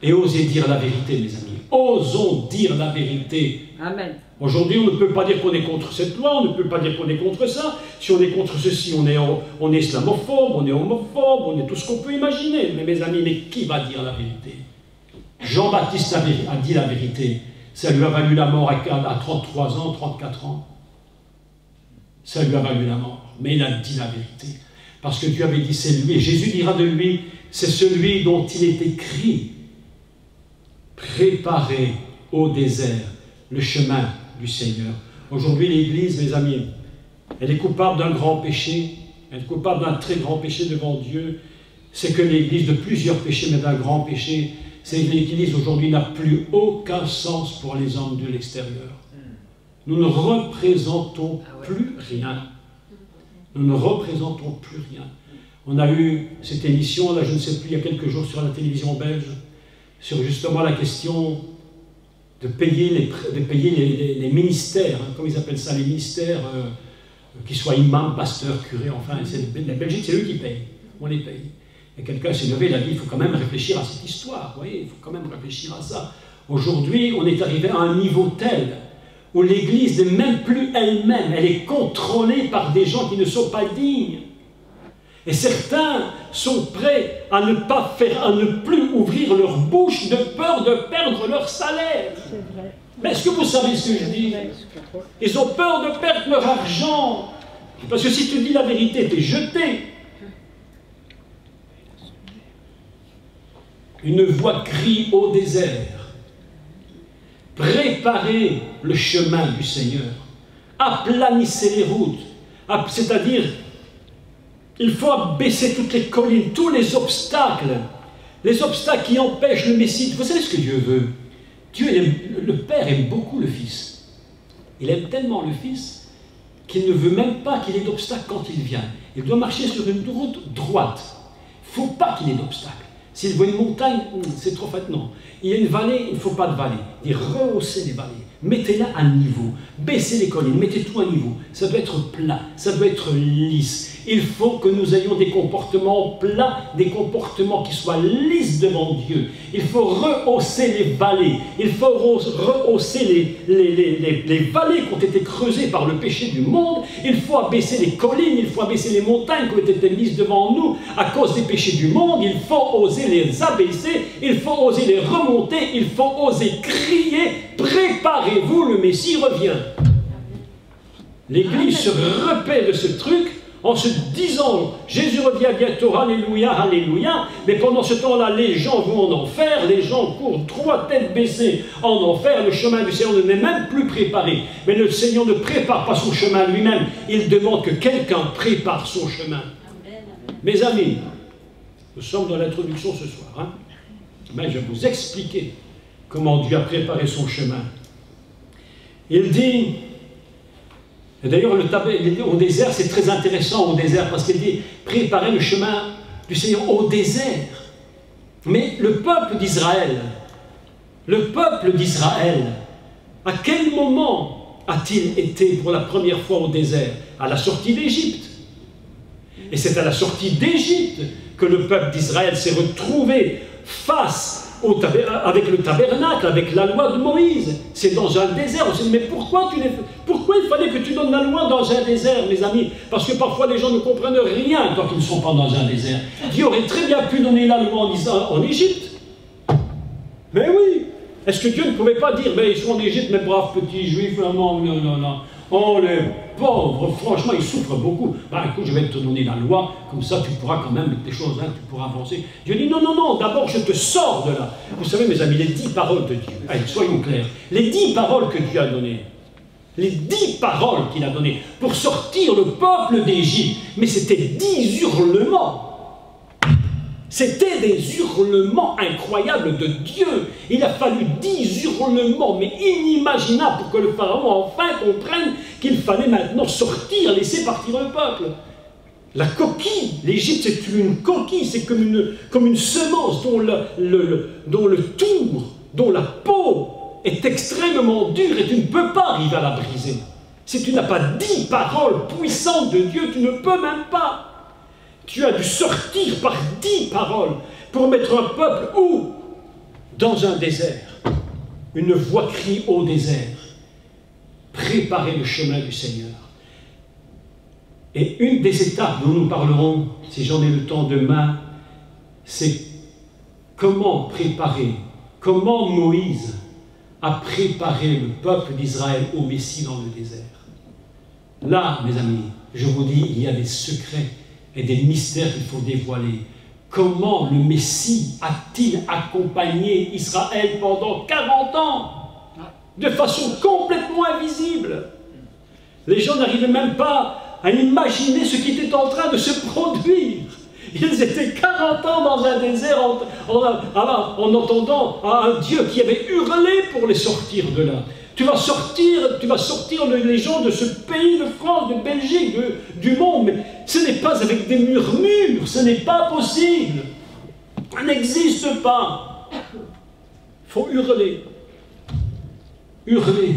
et oser dire la vérité, mes amis. Osons dire la vérité. Amen. Aujourd'hui, on ne peut pas dire qu'on est contre cette loi, on ne peut pas dire qu'on est contre ça. Si on est contre ceci, on est islamophobe, on est homophobe, on est tout ce qu'on peut imaginer. Mais mes amis, mais qui va dire la vérité? Jean-Baptiste a dit la vérité. Ça lui a valu la mort à 33 ans, 34 ans. Ça lui a valu la mort. Mais il a dit la vérité. Parce que Dieu avait dit c'est lui. Et Jésus dira de lui, c'est celui dont il est écrit. Préparez au désert le chemin du Seigneur. Aujourd'hui, l'Église, mes amis, elle est coupable d'un grand péché. Elle est coupable d'un très grand péché devant Dieu. C'est que l'Église, de plusieurs péchés, mais d'un grand péché, c'est que l'Église aujourd'hui n'a plus aucun sens pour les hommes de l'extérieur. Nous ne représentons plus rien. Nous ne représentons plus rien. On a eu cette émission, là, je ne sais plus, il y a quelques jours sur la télévision belge, sur justement la question de payer les ministères, hein, comment ils appellent ça, les ministères, qu'ils soient imams, pasteurs, curés, enfin, la Belgique, c'est eux qui payent. On les paye. Et quelqu'un s'est levé, il a dit, il faut quand même réfléchir à cette histoire, vous voyez, il faut quand même réfléchir à ça. Aujourd'hui, on est arrivé à un niveau tel où l'Église n'est même plus elle-même, elle est contrôlée par des gens qui ne sont pas dignes. Et certains sont prêts à ne plus ouvrir leur bouche de peur de perdre leur salaire. Mais est-ce que vous savez ce que je dis? Ils ont peur de perdre leur argent. Parce que si tu dis la vérité, tu es jeté. Une voix crie au désert. Préparez le chemin du Seigneur. Aplanissez les routes. C'est-à-dire, il faut abaisser toutes les collines, tous les obstacles qui empêchent le Messie. Vous savez ce que Dieu veut? Le Père aime beaucoup le Fils. Il aime tellement le Fils qu'il ne veut même pas qu'il y ait d'obstacles quand il vient. Il doit marcher sur une route droite. Il ne faut pas qu'il y ait d'obstacles. S'il voit une montagne, c'est trop fait. Non. Il y a une vallée, il ne faut pas de vallée. Il rehaussez les vallées. Mettez-la à niveau. Baissez les collines, mettez tout à niveau. Ça doit être plat, ça doit être lisse. Il faut que nous ayons des comportements plats, des comportements qui soient lisses devant Dieu. Il faut rehausser les vallées. Il faut rehausser les vallées qui ont été creusées par le péché du monde. Il faut abaisser les collines, il faut abaisser les montagnes qui ont été mises devant nous à cause des péchés du monde. Il faut oser les abaisser, il faut oser les remonter, il faut oser crier, préparez-vous, le Messie revient. L'Église se repaît de ce truc en se disant, Jésus revient bientôt, alléluia, alléluia, mais pendant ce temps-là, les gens vont en enfer, les gens courent trois têtes baissées en enfer, le chemin du Seigneur ne n'est même plus préparé. Mais le Seigneur ne prépare pas son chemin lui-même, il demande que quelqu'un prépare son chemin. Mes amis, nous sommes dans l'introduction ce soir, hein? Mais je vais vous expliquer comment Dieu a préparé son chemin. Il dit, et d'ailleurs au désert, c'est très intéressant au désert, parce qu'il dit préparer le chemin du Seigneur au désert. Mais le peuple d'Israël, à quel moment a-t-il été pour la première fois au désert? À la sortie d'Égypte. Et c'est à la sortie d'Égypte que le peuple d'Israël s'est retrouvé face avec le tabernacle, avec la loi de Moïse. C'est dans un désert. On se dit, mais pourquoi il fallait que tu donnes la loi dans un désert, mes amis? Parce que parfois les gens ne comprennent rien quand ils ne sont pas dans un désert. Dieu aurait très bien pu donner la loi en Égypte. Mais oui. Est-ce que Dieu ne pouvait pas dire, ben, ils sont en Égypte, mes braves petits juifs, non. Oh, les pauvres, franchement, ils souffrent beaucoup. Ben, écoute, je vais te donner la loi, comme ça tu pourras quand même mettre des choses, hein, tu pourras avancer. Dieu dit, non, d'abord je te sors de là. Vous savez, mes amis, les 10 paroles de Dieu, allez, soyons clairs, les 10 paroles que Dieu a données, les 10 paroles qu'il a données pour sortir le peuple d'Égypte, mais c'était 10 hurlements. C'était des hurlements incroyables de Dieu. Il a fallu 10 hurlements, mais inimaginables, pour que le Pharaon enfin comprenne qu'il fallait maintenant sortir, laisser partir le peuple. La coquille, l'Égypte c'est une coquille, c'est comme une semence dont le tour, dont la peau est extrêmement dure et tu ne peux pas arriver à la briser. Si tu n'as pas 10 paroles puissantes de Dieu, tu ne peux même pas. Tu as dû sortir par 10 paroles pour mettre un peuple où? Dans un désert. Une voix crie au désert. Préparez le chemin du Seigneur. Et une des étapes dont nous parlerons, si j'en ai le temps demain, c'est comment préparer, comment Moïse a préparé le peuple d'Israël au Messie dans le désert. Là, mes amis, je vous dis, il y a des secrets et des mystères qu'il faut dévoiler. Comment le Messie a-t-il accompagné Israël pendant 40 ans de façon complètement invisible? Les gens n'arrivaient même pas à imaginer ce qui était en train de se produire. Ils étaient 40 ans dans un désert en entendant un Dieu qui avait hurlé pour les sortir de là. Tu vas sortir les gens de ce pays de France, de Belgique, du monde, mais ce n'est pas avec des murmures, ce n'est pas possible. Ça n'existe pas. Il faut hurler. Hurler.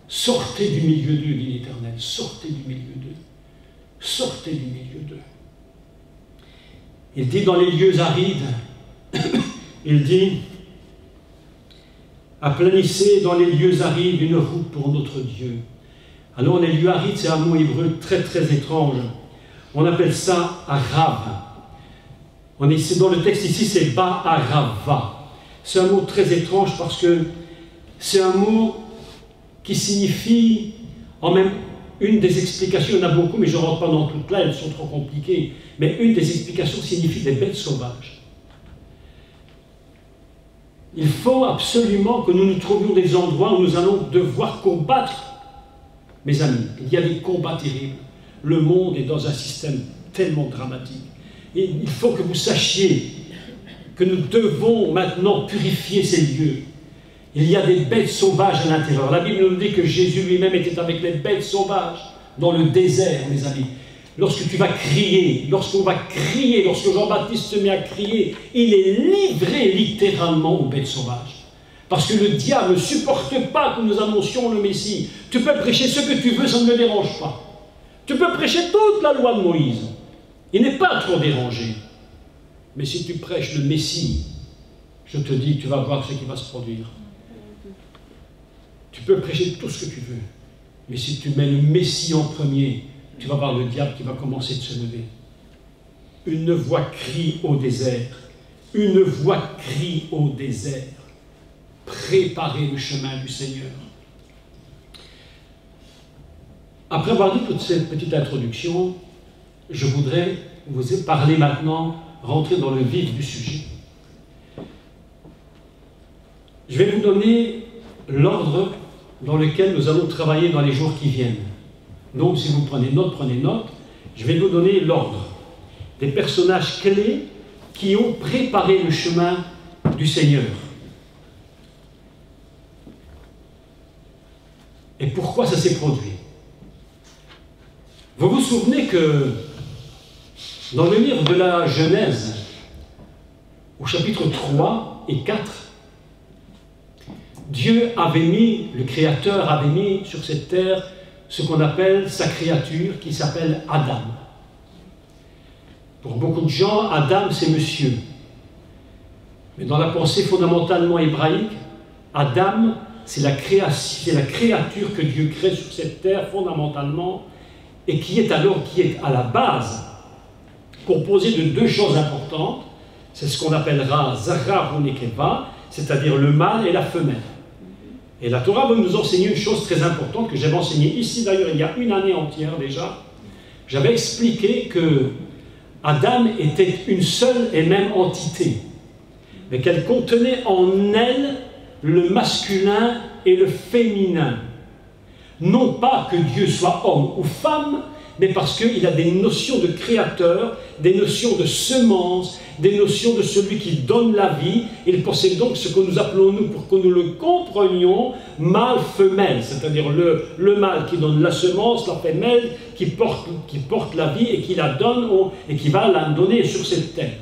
Sortez du milieu d'eux, dit l'Éternel. Sortez du milieu d'eux. Sortez du milieu d'eux. Il dit dans les lieux arides, il dit, aplanissez dans les lieux arides une route pour notre Dieu. Alors les lieux arides, c'est un mot hébreu très très étrange. On appelle ça Arav. C'est dans le texte ici, c'est Ba'arava. C'est un mot très étrange parce que c'est un mot qui signifie, en même une des explications, il y en a beaucoup, mais je ne rentre pas dans toutes là, elles sont trop compliquées, mais une des explications signifie des bêtes sauvages. Il faut absolument que nous nous trouvions des endroits où nous allons devoir combattre. Mes amis, il y a des combats terribles. Le monde est dans un système tellement dramatique. Et il faut que vous sachiez que nous devons maintenant purifier ces lieux. Il y a des bêtes sauvages à l'intérieur. La Bible nous dit que Jésus lui-même était avec les bêtes sauvages dans le désert, mes amis. Lorsque tu vas crier, lorsqu'on va crier, lorsque Jean-Baptiste se met à crier, il est livré littéralement aux bêtes sauvages. Parce que le diable ne supporte pas que nous annoncions le Messie. Tu peux prêcher ce que tu veux, ça ne me dérange pas. Tu peux prêcher toute la loi de Moïse. Il n'est pas trop dérangé. Mais si tu prêches le Messie, je te dis, tu vas voir ce qui va se produire. Tu peux prêcher tout ce que tu veux. Mais si tu mets le Messie en premier, tu vas voir le diable qui va commencer de se lever. Une voix crie au désert. Une voix crie au désert. Préparez le chemin du Seigneur. Après avoir dit toute cette petite introduction, je voudrais vous parler maintenant, rentrer dans le vif du sujet. Je vais vous donner l'ordre dans lequel nous allons travailler dans les jours qui viennent. Donc, si vous prenez note, je vais vous donner l'ordre des personnages clés qui ont préparé le chemin du Seigneur. Et pourquoi ça s'est produit? Vous vous souvenez que dans le livre de la Genèse, au chapitre 3 et 4, Dieu avait mis, le Créateur avait mis sur cette terre ce qu'on appelle sa créature qui s'appelle Adam. Pour beaucoup de gens, Adam c'est monsieur. Mais dans la pensée fondamentalement hébraïque, Adam c'est la créature que Dieu crée sur cette terre fondamentalement et qui est à la base composée de deux choses importantes. C'est ce qu'on appellera Zachar ou Nekeva, c'est-à-dire le mâle et la femelle. Et la Torah va nous enseigner une chose très importante que j'avais enseignée ici d'ailleurs il y a une année entière déjà. J'avais expliqué que Adam était une seule et même entité, mais qu'elle contenait en elle le masculin et le féminin. Non pas que Dieu soit homme ou femme, mais parce qu'il a des notions de créateur, des notions de semence, des notions de celui qui donne la vie. Il possède donc ce que nous appelons, nous, pour que nous le comprenions, mâle-femelle, c'est-à-dire le mâle qui donne la semence, la femelle qui porte la vie et qui la donne et qui va la donner sur cette terre.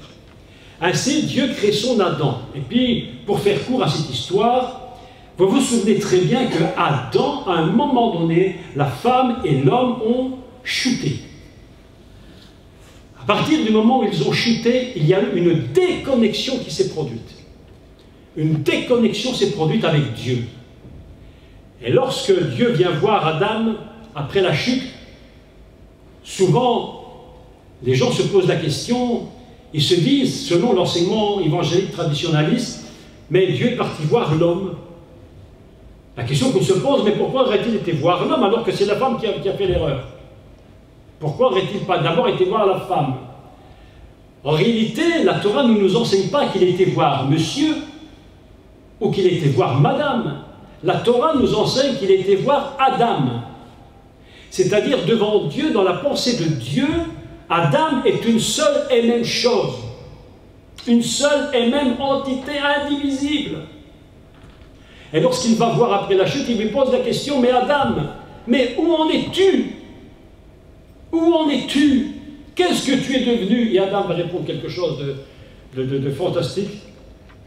Ainsi, Dieu crée son Adam. Et puis, pour faire court à cette histoire, vous vous souvenez très bien que Adam, à un moment donné, la femme et l'homme ont chuté. À partir du moment où ils ont chuté, il y a eu une déconnexion qui s'est produite. Une déconnexion s'est produite avec Dieu. Et lorsque Dieu vient voir Adam, après la chute, souvent, les gens se posent la question, ils se disent, selon l'enseignement évangélique traditionnaliste, mais Dieu est parti voir l'homme. La question qu'on se pose, mais pourquoi aurait-il été voir l'homme alors que c'est la femme qui a fait l'erreur? Pourquoi aurait-il pas d'abord été voir la femme? En réalité, la Torah ne nous enseigne pas qu'il ait été voir monsieur ou qu'il ait été voir madame. La Torah nous enseigne qu'il ait été voir Adam. C'est-à-dire devant Dieu, dans la pensée de Dieu, Adam est une seule et même chose. Une seule et même entité indivisible. Et lorsqu'il va voir après la chute, il lui pose la question, mais Adam, mais où en es-tu? Où en es-tu? Qu'est-ce que tu es devenu? Et Adam va répondre quelque chose de fantastique.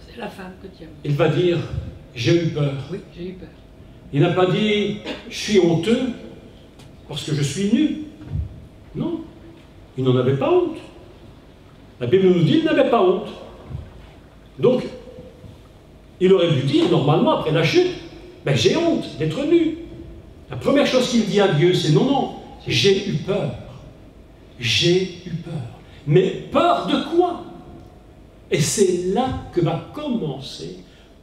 C'est la femme que tu aimes. Il va dire, j'ai eu peur. Oui, j'ai eu peur. Il n'a pas dit, je suis honteux parce que je suis nu. Non, il n'en avait pas honte. La Bible nous dit, il n'avait pas honte. Donc, il aurait dû dire, normalement, après la chute, ben, j'ai honte d'être nu. La première chose qu'il dit à Dieu, c'est non, non, j'ai eu peur. J'ai eu peur. Mais peur de quoi? Et c'est là que va commencer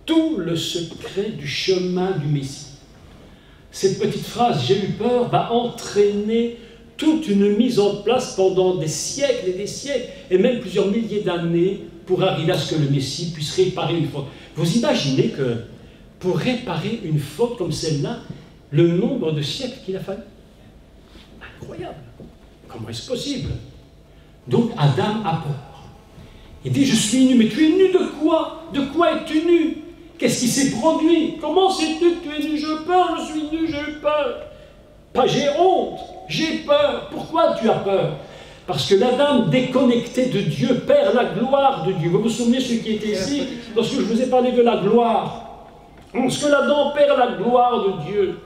tout le secret du chemin du Messie. Cette petite phrase, j'ai eu peur, va entraîner toute une mise en place pendant des siècles et des siècles, et même plusieurs milliers d'années, pour arriver à ce que le Messie puisse réparer une faute. Vous imaginez que pour réparer une faute comme celle-là, le nombre de siècles qu'il a fallu? Incroyable. Comment est-ce possible? Donc Adam a peur. Il dit, je suis nu. Mais tu es nu de quoi? De quoi es-tu nu? Qu'est-ce qui s'est produit? Comment sais-tu que tu es nu? J'ai peur, je suis nu, j'ai eu peur. Pas j'ai honte, j'ai peur. Pourquoi tu as peur? Parce que l'Adam déconnecté de Dieu perd la gloire de Dieu. Vous vous souvenez ceux qui étaient ici, lorsque je vous ai parlé de la gloire? Lorsque l'Adam perd la gloire de Dieu,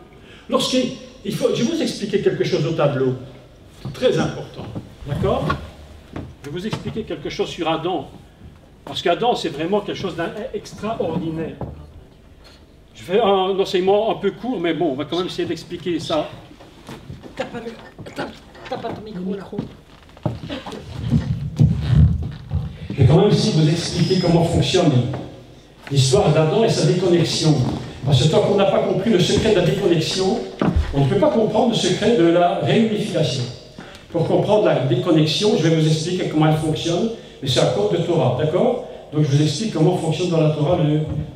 je vais vous expliquer quelque chose au tableau. Très important. D'accord? Je vais vous expliquer quelque chose sur Adam. Parce qu'Adam, c'est vraiment quelque chose d'extraordinaire. Je fais un enseignement un peu court, mais bon, on va quand même essayer d'expliquer ça. T'as pas ton micro. Je vais quand même essayer de vous expliquer comment fonctionne l'histoire d'Adam et sa déconnexion. Parce que tant qu'on n'a pas compris le secret de la déconnexion, on ne peut pas comprendre le secret de la réunification. Pour comprendre la déconnexion, je vais vous expliquer comment elle fonctionne, mais c'est un code de Torah, d'accord? Donc je vous explique comment fonctionne dans la Torah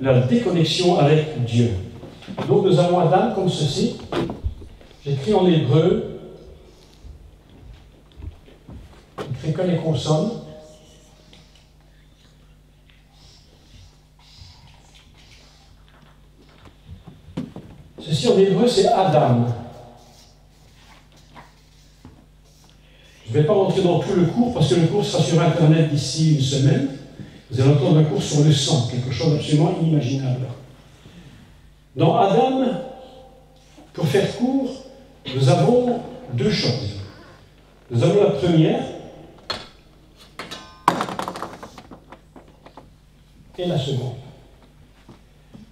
la déconnexion avec Dieu. Donc nous avons Adam comme ceci. J'écris en hébreu, j'écris que les consonnes. Ceci en hébreu, c'est Adam. Je ne vais pas rentrer dans tout le cours, parce que le cours sera sur Internet d'ici une semaine. Vous allez entendre un cours sur le sang, quelque chose d'absolument inimaginable. Dans Adam, pour faire court, nous avons deux choses. Nous avons la première et la seconde.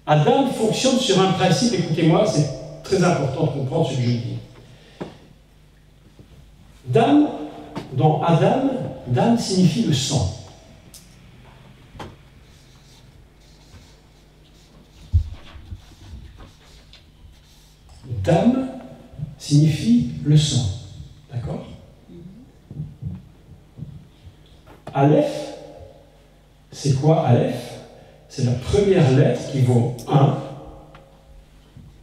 Adam fonctionne sur un principe, écoutez-moi, c'est très important de comprendre ce que je dis. Dans Adam, Dan signifie le sang. Dam signifie le sang. D'accord? Aleph, c'est quoi Aleph? C'est la première lettre qui vaut 1.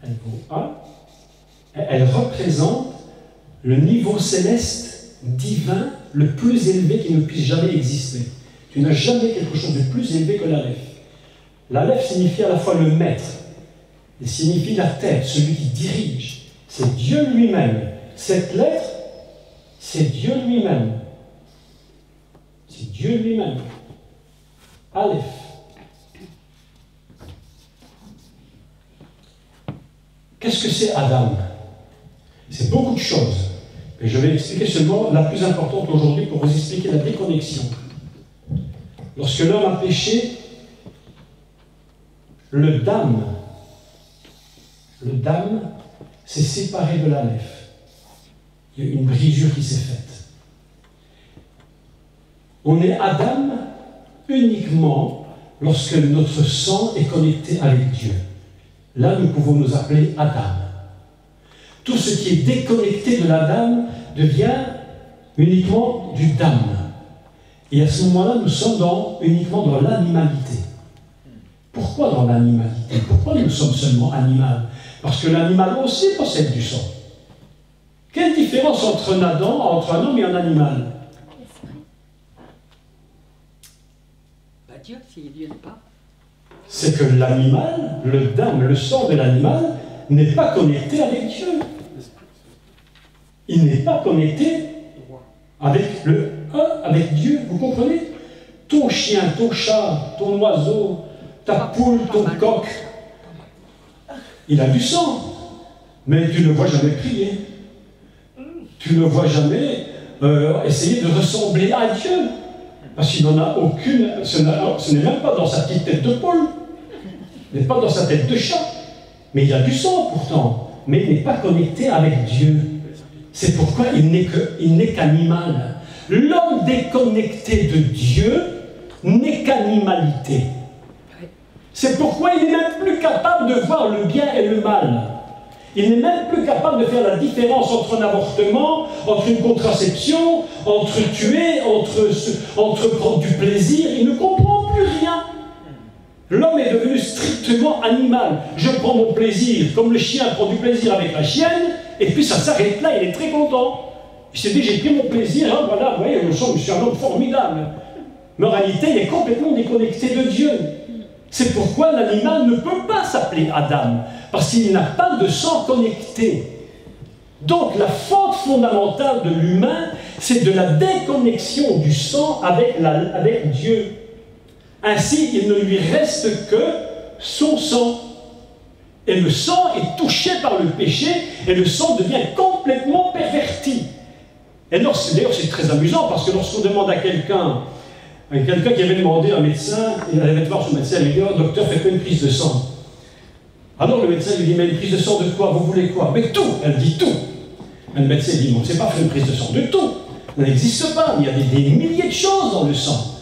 Elle vaut 1. Elle représente le niveau céleste, divin, le plus élevé qui ne puisse jamais exister. Tu n'as jamais quelque chose de plus élevé que l'Aleph. L'Aleph signifie à la fois le maître, il signifie la tête, celui qui dirige. C'est Dieu lui-même. Cette lettre, c'est Dieu lui-même. C'est Dieu lui-même. Aleph. Qu'est-ce que c'est Adam? C'est beaucoup de choses. Mais je vais expliquer seulement la plus importante aujourd'hui pour vous expliquer la déconnexion. Lorsque l'homme a péché, le dam s'est séparé de l'Aleph. Il y a une brisure qui s'est faite. On est Adam uniquement lorsque notre sang est connecté avec Dieu. Là, nous pouvons nous appeler Adam. Tout ce qui est déconnecté de l'Adam devient uniquement du dam. Et à ce moment-là, nous sommes uniquement dans l'animalité. Pourquoi dans l'animalité? Pourquoi nous sommes seulement animal? Parce que l'animal aussi possède du sang. Quelle différence entre un homme et un animal? Dieu, si Dieu n'est pas. C'est que l'animal, le dam, le sang de l'animal, n'est pas connecté avec Dieu. Il n'est pas connecté avec Dieu, vous comprenez? Ton chien, ton chat, ton oiseau, ta poule, ton coq, il a du sang, mais tu ne le vois jamais prier. Tu ne le vois jamais essayer de ressembler à Dieu, parce qu'il n'en a aucune, ce n'est même pas dans sa petite tête de poule, ce n'est pas dans sa tête de chat, mais il a du sang pourtant, mais il n'est pas connecté avec Dieu. C'est pourquoi il n'est qu'animal. L'homme déconnecté de Dieu n'est qu'animalité. C'est pourquoi il n'est même plus capable de voir le bien et le mal. Il n'est même plus capable de faire la différence entre un avortement, entre une contraception, entre tuer, entre prendre du plaisir. Il ne comprend plus rien. L'homme est devenu strictement animal. Je prends mon plaisir, comme le chien prend du plaisir avec la chienne, et puis ça s'arrête là, il est très content. Il s'est dit, j'ai pris mon plaisir, hein, voilà, vous voyez, je suis un homme formidable. Mais en réalité, il est complètement déconnecté de Dieu. C'est pourquoi l'animal ne peut pas s'appeler Adam, parce qu'il n'a pas de sang connecté. Donc la faute fondamentale de l'humain, c'est de la déconnexion du sang avec Dieu. Ainsi, il ne lui reste que son sang. Et le sang est touché par le péché, et le sang devient complètement perverti. Et d'ailleurs, c'est très amusant, parce que lorsqu'on demande à quelqu'un qui avait demandé à un médecin, il allait voir son médecin, il lui dit, oh, docteur, faites-moi une prise de sang. Alors le médecin lui dit, mais une prise de sang de quoi? Vous voulez quoi? Mais tout. Elle dit tout. Et le médecin dit, bon, c'est pas faire une prise de sang de tout. Ça n'existe pas. Il y a des milliers de choses dans le sang.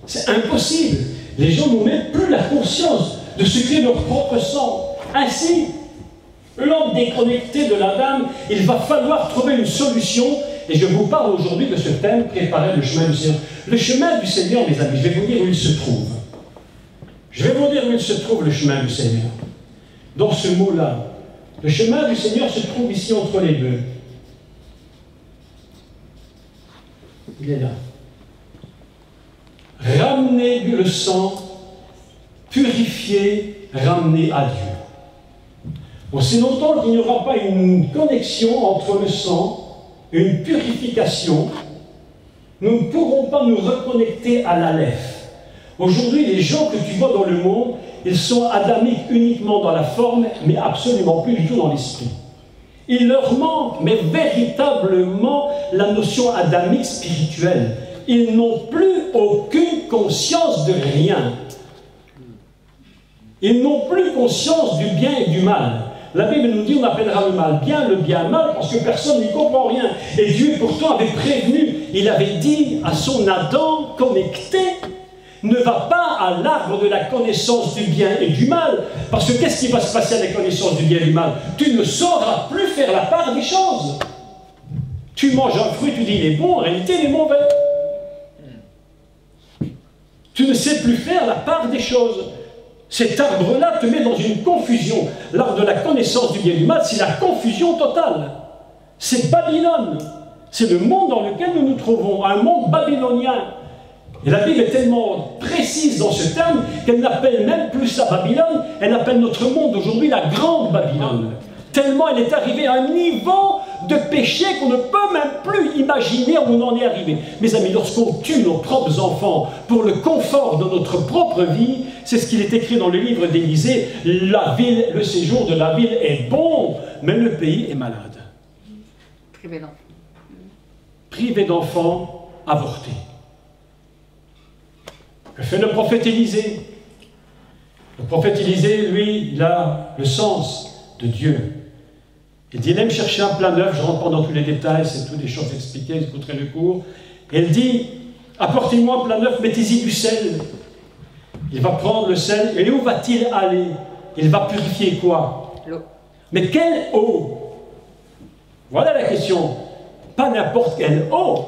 C'est impossible. Les gens n'ont même plus la conscience de ce qu'est leur propre sang. Ainsi, l'homme déconnecté de l'Adam, il va falloir trouver une solution. Et je vous parle aujourd'hui de ce thème, préparer le chemin du Seigneur. Le chemin du Seigneur, mes amis, je vais vous dire où il se trouve. Je vais vous dire où il se trouve, le chemin du Seigneur. Dans ce mot-là, le chemin du Seigneur se trouve ici entre les deux. Il est là. Ramener le sang, purifier, ramener à Dieu. Aussi longtemps qu'il n'y aura pas une connexion entre le sang, une purification, nous ne pourrons pas nous reconnecter à l'Aleph. Aujourd'hui, les gens que tu vois dans le monde, ils sont adamiques uniquement dans la forme, mais absolument plus du tout dans l'esprit. Il leur manque, mais véritablement, la notion adamique spirituelle. Ils n'ont plus aucune conscience de rien. Ils n'ont plus conscience du bien et du mal. La Bible nous dit on appellera le mal bien, le bien mal, parce que personne n'y comprend rien. Et Dieu pourtant avait prévenu, il avait dit à son Adam connecté, ne va pas à l'arbre de la connaissance du bien et du mal, parce que qu'est-ce qui va se passer à la connaissance du bien et du mal? Tu ne sauras plus faire la part des choses. Tu manges un fruit, tu dis il est bon, en réalité il est mauvais. Tu ne sais plus faire la part des choses. Cet arbre-là te met dans une confusion. L'arbre de la connaissance du bien et du mal, c'est la confusion totale. C'est Babylone. C'est le monde dans lequel nous nous trouvons, un monde babylonien. Et la Bible est tellement précise dans ce terme qu'elle n'appelle même plus ça Babylone, elle appelle notre monde aujourd'hui la grande Babylone. Tellement elle est arrivée à un niveau de péché qu'on ne peut même plus imaginer où on en est arrivé. Mes amis, lorsqu'on tue nos propres enfants pour le confort de notre propre vie, c'est ce qu'il est écrit dans le livre d'Élisée, la ville, le séjour de la ville est bon, mais le pays est malade. Privé d'enfants. Privé d'enfants, avortés. Que fait le prophète Élisée? Le prophète Élisée, lui, il a le sens de Dieu. Il dit, il aime chercher un plat neuf, je rentre pas dans tous les détails, c'est toutes des choses expliquées, vous écouterez le cours. Et il dit, apportez-moi un plat neuf, mettez-y du sel. Il va prendre le sel, et où va-t-il aller? Il va purifier quoi? L'eau. Mais quelle eau? Voilà la question. Pas n'importe quelle eau.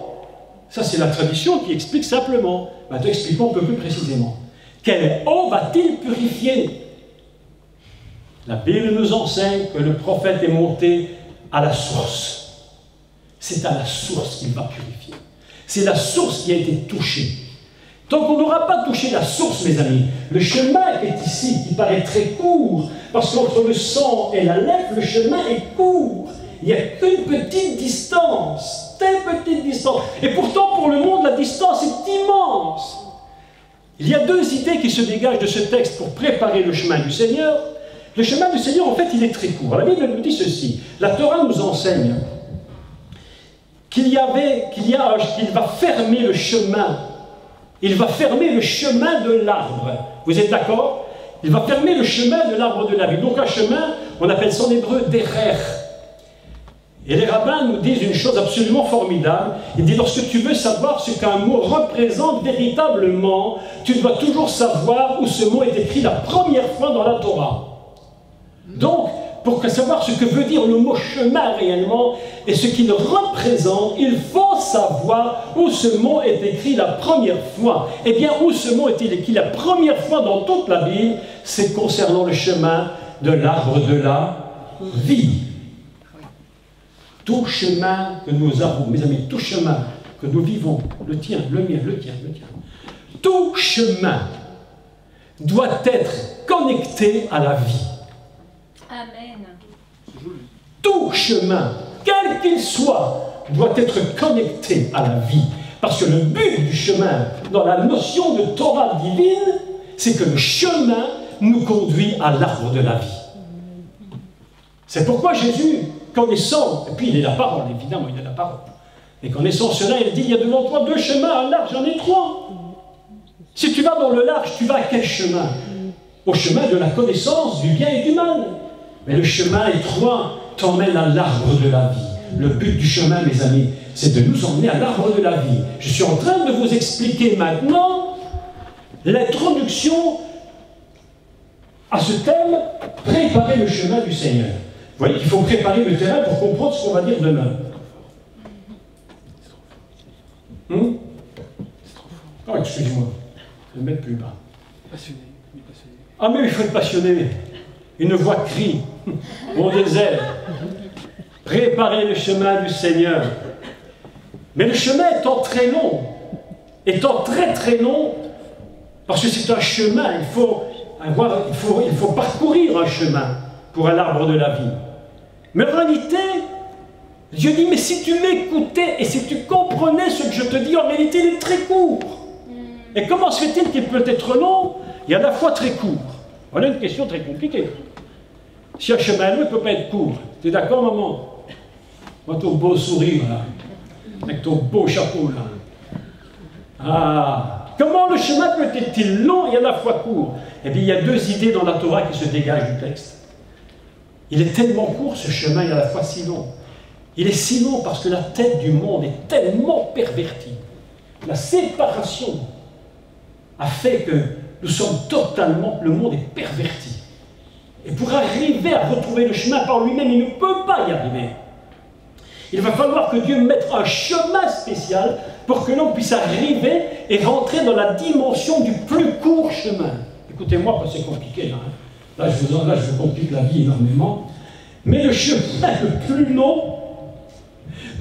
Ça, c'est la tradition qui explique simplement. Maintenant, expliquons un peu plus précisément. Quelle eau va-t-il purifier? La Bible nous enseigne que le prophète est monté à la source. C'est à la source qu'il va purifier. C'est la source qui a été touchée. Tant qu'on n'aura pas touché la source, mes amis, le chemin qui est ici, qui paraît très court, parce qu'entre le sang et la lèpre, le chemin est court. Il n'y a qu'une petite distance, telle petite distance. Et pourtant, pour le monde, la distance est immense. Il y a deux idées qui se dégagent de ce texte pour préparer le chemin du Seigneur. Le chemin du Seigneur, en fait, il est très court. La Bible nous dit ceci. La Torah nous enseigne qu'il va fermer le chemin. Il va fermer le chemin de l'arbre. Vous êtes d'accord? Il va fermer le chemin de l'arbre de la vie. Donc un chemin, on appelle ça en hébreu derer. Et les rabbins nous disent une chose absolument formidable. Ils disent, lorsque tu veux savoir ce qu'un mot représente véritablement, tu dois toujours savoir où ce mot est écrit la première fois dans la Torah. Donc, pour savoir ce que veut dire le mot chemin réellement et ce qu'il représente, il faut savoir où ce mot est écrit la première fois. Eh bien, où ce mot est écrit la première fois dans toute la Bible, c'est concernant le chemin de l'arbre de la vie. Tout chemin que nous avons, mes amis, tout chemin que nous vivons, le tien, le mien, le tien, tout chemin doit être connecté à la vie. Amen. Tout chemin, quel qu'il soit, doit être connecté à la vie. Parce que le but du chemin, dans la notion de Torah divine, c'est que le chemin nous conduit à l'arbre de la vie. C'est pourquoi Jésus, connaissant, et puis il est la parole, évidemment, il est la parole, et connaissant cela, il dit, il y a devant toi deux chemins, un large, j'en ai trois. Si tu vas dans le large, tu vas à quel chemin? Au chemin de la connaissance du bien et du mal. Mais le chemin étroit t'emmène à l'arbre de la vie. Le but du chemin, mes amis, c'est de nous emmener à l'arbre de la vie. Je suis en train de vous expliquer maintenant l'introduction à ce thème, préparer le chemin du Seigneur. Vous voyez qu'il faut préparer le terrain pour comprendre ce qu'on va dire demain. Oh, excusez-moi, je vais le mettre plus bas. Passionné. Ah mais il faut être passionné. Une voix crie au désert. Préparez le chemin du Seigneur. Mais le chemin étant très long, étant très très long, parce que c'est un chemin, il faut parcourir un chemin pour un arbre de la vie. Mais en réalité, Dieu dit, mais si tu m'écoutais et si tu comprenais ce que je te dis, en réalité, il est très court. Et comment se fait-il qu'il peut être long et à la fois très court? Voilà une question très compliquée. Si un chemin long, il ne peut pas être court. Tu es d'accord, maman? Moi, ton beau sourire, là, avec ton beau chapeau, là. Ah, comment le chemin peut-il long et à la fois court? Eh bien, il y a deux idées dans la Torah qui se dégagent du texte. Il est tellement court, ce chemin, et à la fois si long. Il est si long parce que la tête du monde est tellement pervertie. La séparation a fait que nous sommes totalement, le monde est perverti. Et pour arriver à retrouver le chemin par lui-même, il ne peut pas y arriver. Il va falloir que Dieu mette un chemin spécial pour que l'on puisse arriver et rentrer dans la dimension du plus court chemin. Écoutez-moi, parce que c'est compliqué. Là, je vous complique la vie énormément. Mais le chemin le plus long,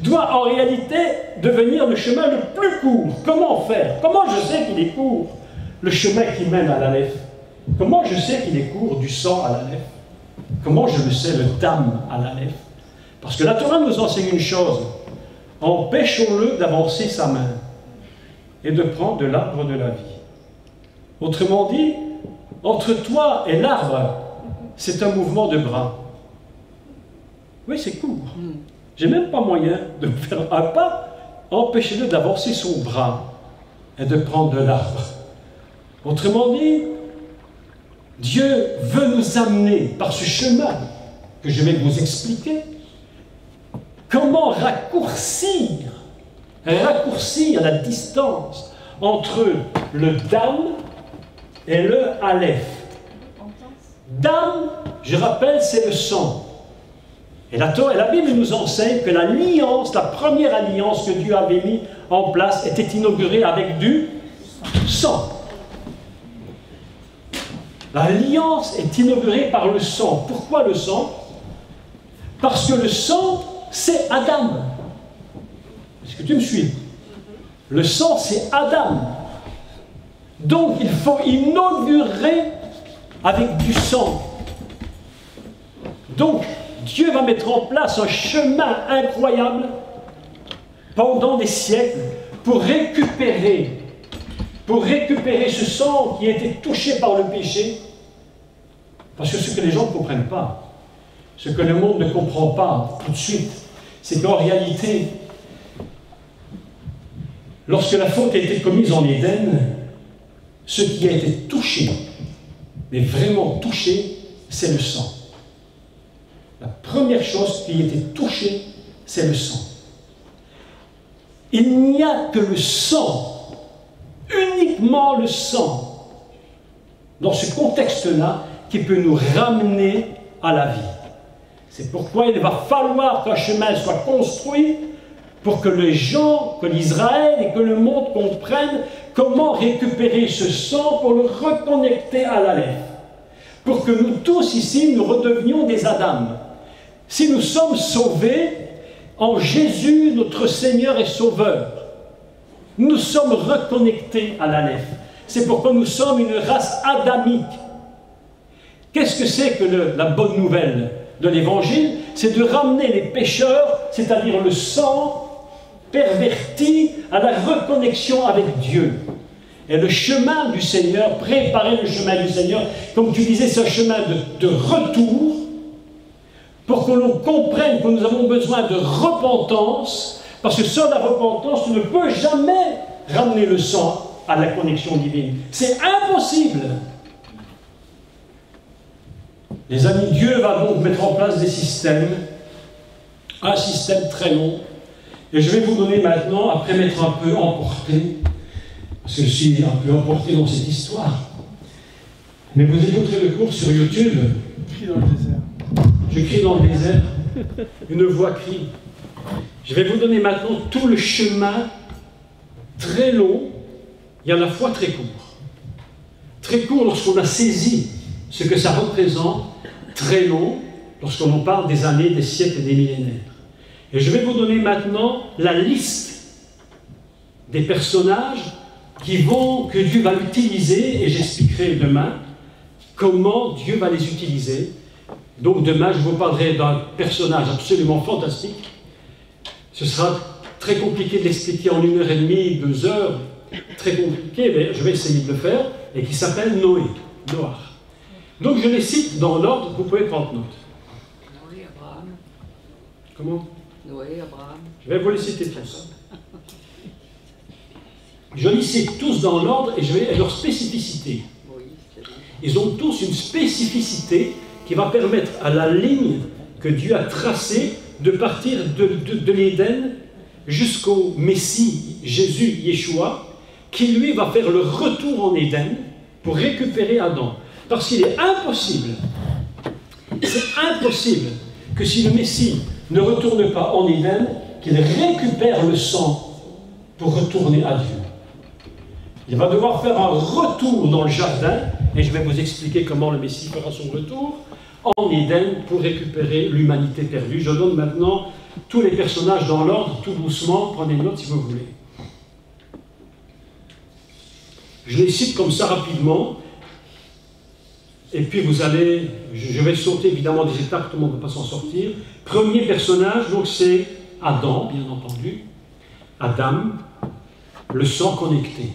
doit en réalité devenir le chemin le plus court. Comment faire? Comment je sais qu'il est court, le chemin qui mène à l'Aleph? Comment je sais qu'il est court du sang à l'Aleph? Comment je le sais, le dam à l'Aleph? Parce que la Torah nous enseigne une chose: empêchons-le d'avancer sa main et de prendre de l'arbre de la vie. Autrement dit, entre toi et l'arbre, c'est un mouvement de bras. Oui, c'est court. J'ai même pas moyen de faire un pas. Empêchez-le d'avancer son bras et de prendre de l'arbre. Autrement dit, Dieu veut nous amener par ce chemin que je vais vous expliquer comment raccourcir la distance entre le dam et le aleph. Dam, je rappelle, c'est le sang. Et la Bible nous enseigne que l'alliance, la première alliance que Dieu avait mise en place, était inaugurée avec du sang. L'alliance est inaugurée par le sang. Pourquoi le sang? Parce que le sang, c'est Adam. Est-ce que tu me suis? Le sang, c'est Adam. Donc, il faut inaugurer avec du sang. Donc, Dieu va mettre en place un chemin incroyable pendant des siècles pour récupérer ce sang qui a été touché par le péché. Parce que ce que les gens ne comprennent pas, ce que le monde ne comprend pas tout de suite, c'est qu'en réalité, lorsque la faute a été commise en Éden, ce qui a été touché, mais vraiment touché, c'est le sang. La première chose qui a été touchée, c'est le sang. Il n'y a que le sang, uniquement le sang, dans ce contexte-là, qui peut nous ramener à la vie. C'est pourquoi il va falloir qu'un chemin soit construit pour que les gens, que l'Israël et que le monde comprennent comment récupérer ce sang pour le reconnecter à l'Aleph. Pour que nous tous ici, nous redevenions des Adam. Si nous sommes sauvés en Jésus, notre Seigneur et Sauveur, nous sommes reconnectés à l'Aleph. C'est pourquoi nous sommes une race adamique. Qu'est-ce que c'est que la bonne nouvelle de l'Évangile? C'est de ramener les pécheurs, c'est-à-dire le sang perverti, à la reconnexion avec Dieu. Et le chemin du Seigneur, préparer le chemin du Seigneur, comme tu disais, c'est un chemin de retour, pour que l'on comprenne que nous avons besoin de repentance, parce que sans la repentance, tu ne peux jamais ramener le sang à la connexion divine. C'est impossible. Les amis, Dieu va donc mettre en place des systèmes, un système très long, et je vais vous donner maintenant, après m'être un peu emporté, parce que je suis un peu emporté dans cette histoire, mais vous écouterez le cours sur YouTube. Crie dans le désert. Je crie dans le désert, une voix crie. Je vais vous donner maintenant tout le chemin très long et à la fois très court. Très court lorsqu'on a saisi ce que ça représente, très long lorsqu'on en parle des années, des siècles et des millénaires. Et je vais vous donner maintenant la liste des personnages que Dieu va utiliser, et j'expliquerai demain comment Dieu va les utiliser. Donc demain, je vous parlerai d'un personnage absolument fantastique. Ce sera très compliqué de l'expliquer en 1h30, 2 heures, très compliqué, mais je vais essayer de le faire, et qui s'appelle Noé, Noach. Donc je les cite dans l'ordre, vous pouvez prendre note. Noé, Abraham. Comment? Noé, Abraham. Je vais vous les citer tous. Je les cite tous dans l'ordre et leur spécificité. Ils ont tous une spécificité qui va permettre à la ligne que Dieu a tracée de partir de l'Éden jusqu'au Messie, Jésus, Yeshua, qui lui va faire le retour en Éden pour récupérer Adam. Parce qu'il est impossible, c'est impossible que si le Messie ne retourne pas en Éden, qu'il récupère le sang pour retourner à Dieu. Il va devoir faire un retour dans le jardin, et je vais vous expliquer comment le Messie fera son retour en Éden pour récupérer l'humanité perdue. Je donne maintenant tous les personnages dans l'ordre, tout doucement, prenez note si vous voulez. Je les cite comme ça rapidement, et puis vous allez, je vais sauter évidemment des étapes, tout le monde ne peut pas s'en sortir. Premier personnage, donc c'est Adam, bien entendu. Adam, le sang connecté.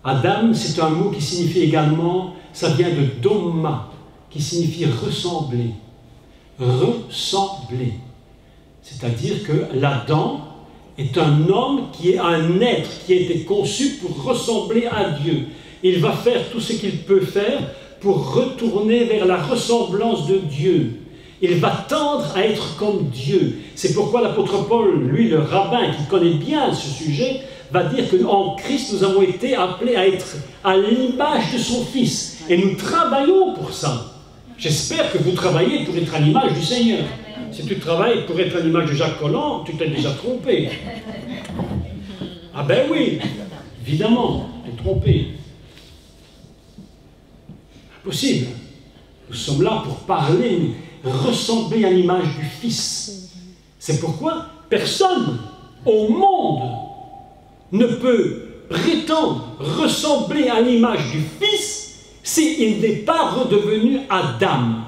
Adam, c'est un mot qui signifie également, ça vient de doma, qui signifie ressembler. Ressembler. C'est-à-dire que l'Adam est un homme qui est un être qui a été conçu pour ressembler à Dieu. Il va faire tout ce qu'il peut faire pour retourner vers la ressemblance de Dieu. Il va tendre à être comme Dieu. C'est pourquoi l'apôtre Paul, lui, le rabbin, qui connaît bien ce sujet, va dire qu'en Christ, nous avons été appelés à être à l'image de son Fils. Et nous travaillons pour ça. J'espère que vous travaillez pour être à l'image du Seigneur. Si tu travailles pour être à l'image de Jacques Collin, tu t'es déjà trompé. Ah ben oui, évidemment, tu t'es trompé. Impossible. Nous sommes là pour parler, ressembler à l'image du Fils. C'est pourquoi personne au monde ne peut prétendre ressembler à l'image du Fils s'il n'est pas redevenu Adam.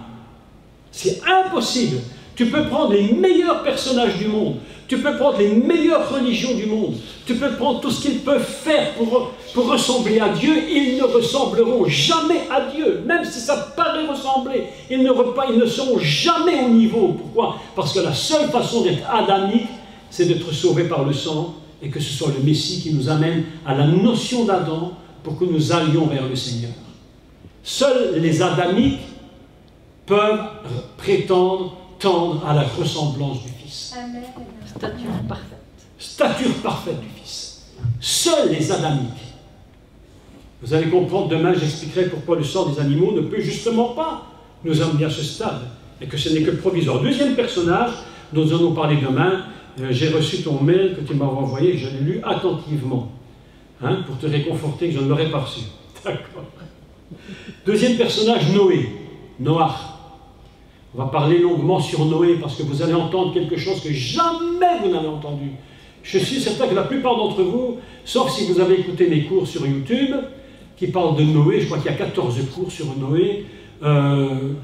C'est impossible. Tu peux prendre les meilleurs personnages du monde, tu peux prendre les meilleures religions du monde, tu peux prendre tout ce qu'ils peuvent faire pour ressembler à Dieu, ils ne ressembleront jamais à Dieu, même si ça paraît ressembler, ils ne seront jamais au niveau. Pourquoi? Parce que la seule façon d'être adamique, c'est d'être sauvé par le sang, et que ce soit le Messie qui nous amène à la notion d'Adam pour que nous allions vers le Seigneur. Seuls les adamiques peuvent prétendre tendre à la ressemblance du Fils. Amen. Stature parfaite. Stature parfaite du Fils. Seuls les adamiques. Vous allez comprendre, demain j'expliquerai pourquoi le sang des animaux ne peut justement pas nous amener à ce stade, et que ce n'est que provisoire. Deuxième personnage dont nous allons parler demain, j'ai reçu ton mail que tu m'as renvoyé, je l'ai lu attentivement, pour te réconforter que je ne l'aurais pas reçu. D'accord. Deuxième personnage, Noé. Noach. On va parler longuement sur Noé parce que vous allez entendre quelque chose que jamais vous n'avez entendu. Je suis certain que la plupart d'entre vous, sauf si vous avez écouté mes cours sur YouTube, qui parlent de Noé, je crois qu'il y a 14 cours sur Noé,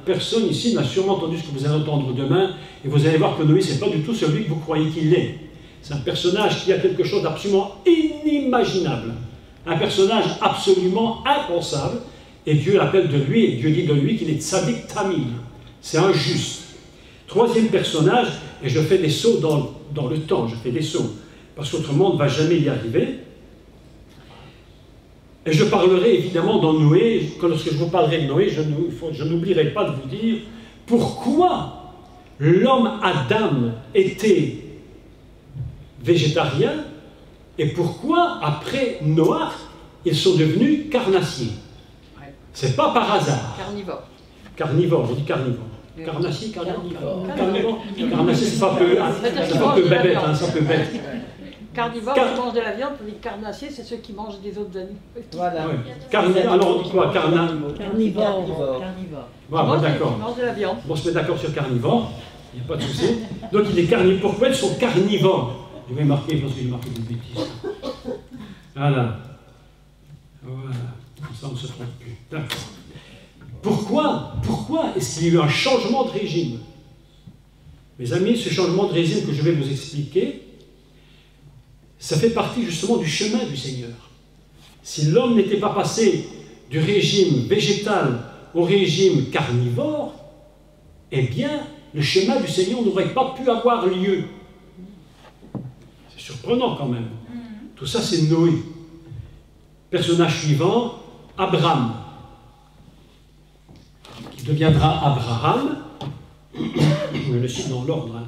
personne ici n'a sûrement entendu ce que vous allez entendre demain, et vous allez voir que Noé, ce n'est pas du tout celui que vous croyez qu'il est. C'est un personnage qui a quelque chose d'absolument inimaginable, un personnage absolument impensable, et Dieu l'appelle de lui, et Dieu dit de lui qu'il est Tzadik Tamim. C'est injuste. Troisième personnage, et je fais des sauts dans le temps, je fais des sauts, parce qu'autrement on ne va jamais y arriver. Et je parlerai évidemment dans Noé, lorsque je vous parlerai de Noé, je n'oublierai pas de vous dire pourquoi l'homme Adam était végétarien et pourquoi après Noach, ils sont devenus carnassiers. C'est pas par hasard. Carnivore. Carnivore, on dit carnivore. Carnassier, carnivore. Carnassier, c'est pas peu bête, ça peut bête. Carnivore, qui mange de la viande, tandis que carnassier, c'est ceux qui mangent des autres animaux. Voilà. Ouais. Alors on dit quoi? Carnivore. Voilà, d'accord. Qui mangent de la viande. Bon, on se met d'accord sur carnivore, il n'y a pas de souci. Donc il est carnivore. Pourquoi ils sont carnivores? Je vais marquer parce que j'ai marqué des bêtises. Voilà. Voilà. Comme ça on ne se trompe plus. D'accord. Pourquoi est-ce qu'il y a eu un changement de régime? Mes amis, ce changement de régime que je vais vous expliquer, ça fait partie justement du chemin du Seigneur. Si l'homme n'était pas passé du régime végétal au régime carnivore, eh bien, le chemin du Seigneur n'aurait pas pu avoir lieu. C'est surprenant quand même. Tout ça, c'est Noé. Personnage suivant, Abraham, qui deviendra Abraham. Je le cite dans l'ordre.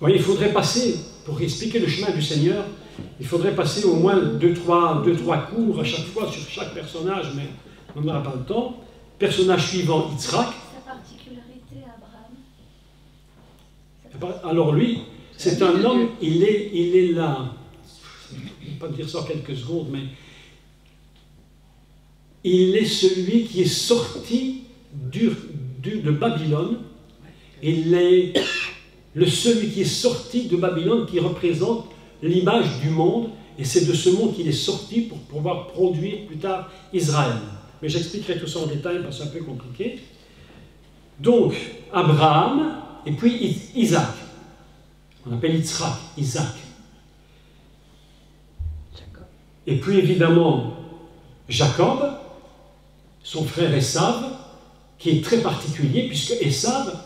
Oui, il faudrait passer, pour expliquer le chemin du Seigneur, il faudrait passer au moins 2-3 cours à chaque fois sur chaque personnage, mais on n'aura pas le temps. Personnage suivant, Yitzhak. Sa particularité, Abraham. Alors lui, c'est un homme, il est là. Je ne vais pas dire ça en quelques secondes, mais il est celui qui est sorti de Babylone il est celui qui est sorti de Babylone, qui représente l'image du monde, et c'est de ce monde qu'il est sorti pour pouvoir produire plus tard Israël. Mais j'expliquerai tout ça en détail parce que c'est un peu compliqué. Donc, Abraham, et puis Isaac. On appelle Yitzhak, Isaac. Et puis évidemment, Jacob, son frère Esav, qui est très particulier, puisque Esav,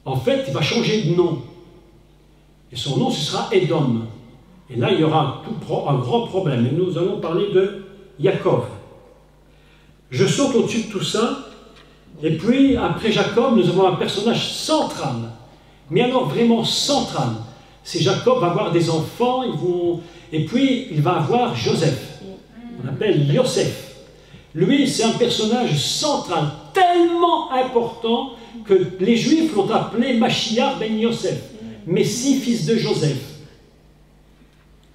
en fait, il va changer de nom. Et son nom, ce sera Édom. Et là, il y aura un grand problème. Et nous allons parler de Yaakov. Je saute au-dessus de tout ça. Et puis, après Jacob, nous avons un personnage central. Mais alors, vraiment central. C'est Jacob va avoir des enfants, et puis il va avoir Joseph. On appelle Yosef. Lui, c'est un personnage central, tellement important que les Juifs l'ont appelé Mashiach ben Yosef, Messie, fils de Joseph.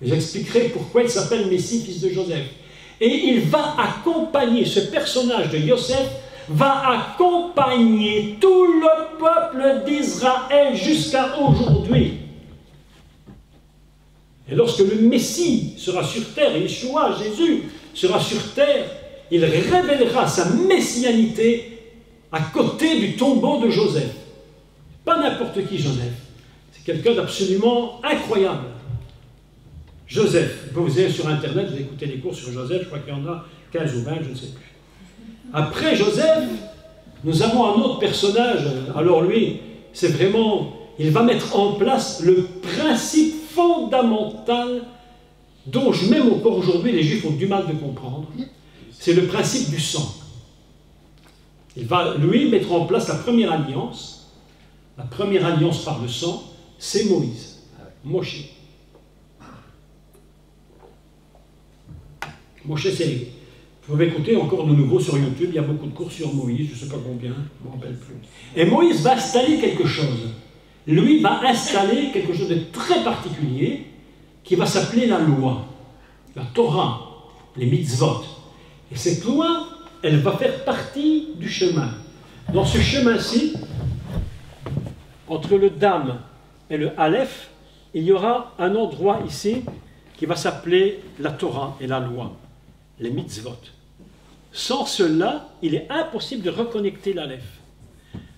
J'expliquerai pourquoi il s'appelle Messie, fils de Joseph. Et il va accompagner, ce personnage de Yosef, va accompagner tout le peuple d'Israël jusqu'à aujourd'hui. Et lorsque le Messie sera sur terre, Yeshua, Jésus, sera sur terre, il révélera sa messianité à côté du tombeau de Joseph. Pas n'importe qui, Joseph. C'est quelqu'un d'absolument incroyable. Joseph, vous allez sur Internet, vous écoutez les cours sur Joseph, je crois qu'il y en a 15 ou 20, je ne sais plus. Après Joseph, nous avons un autre personnage. Alors lui, c'est vraiment, il va mettre en place le principe fondamental dont même encore aujourd'hui les Juifs ont du mal de comprendre. C'est le principe du sang. Il va, lui, mettre en place la première alliance. La première alliance par le sang, c'est Moïse, Moshe. Moshe, c'est... Vous pouvez écouter encore de nouveau sur YouTube, il y a beaucoup de cours sur Moïse, je ne sais pas combien, je ne me rappelle plus. Et Moïse va installer quelque chose. Lui va installer quelque chose de très particulier qui va s'appeler la loi, la Torah, les mitzvot. Et cette loi, elle va faire partie du chemin. Dans ce chemin-ci, entre le Dam et le Aleph, il y aura un endroit ici qui va s'appeler la Torah et la loi, les mitzvot. Sans cela, il est impossible de reconnecter l'Aleph.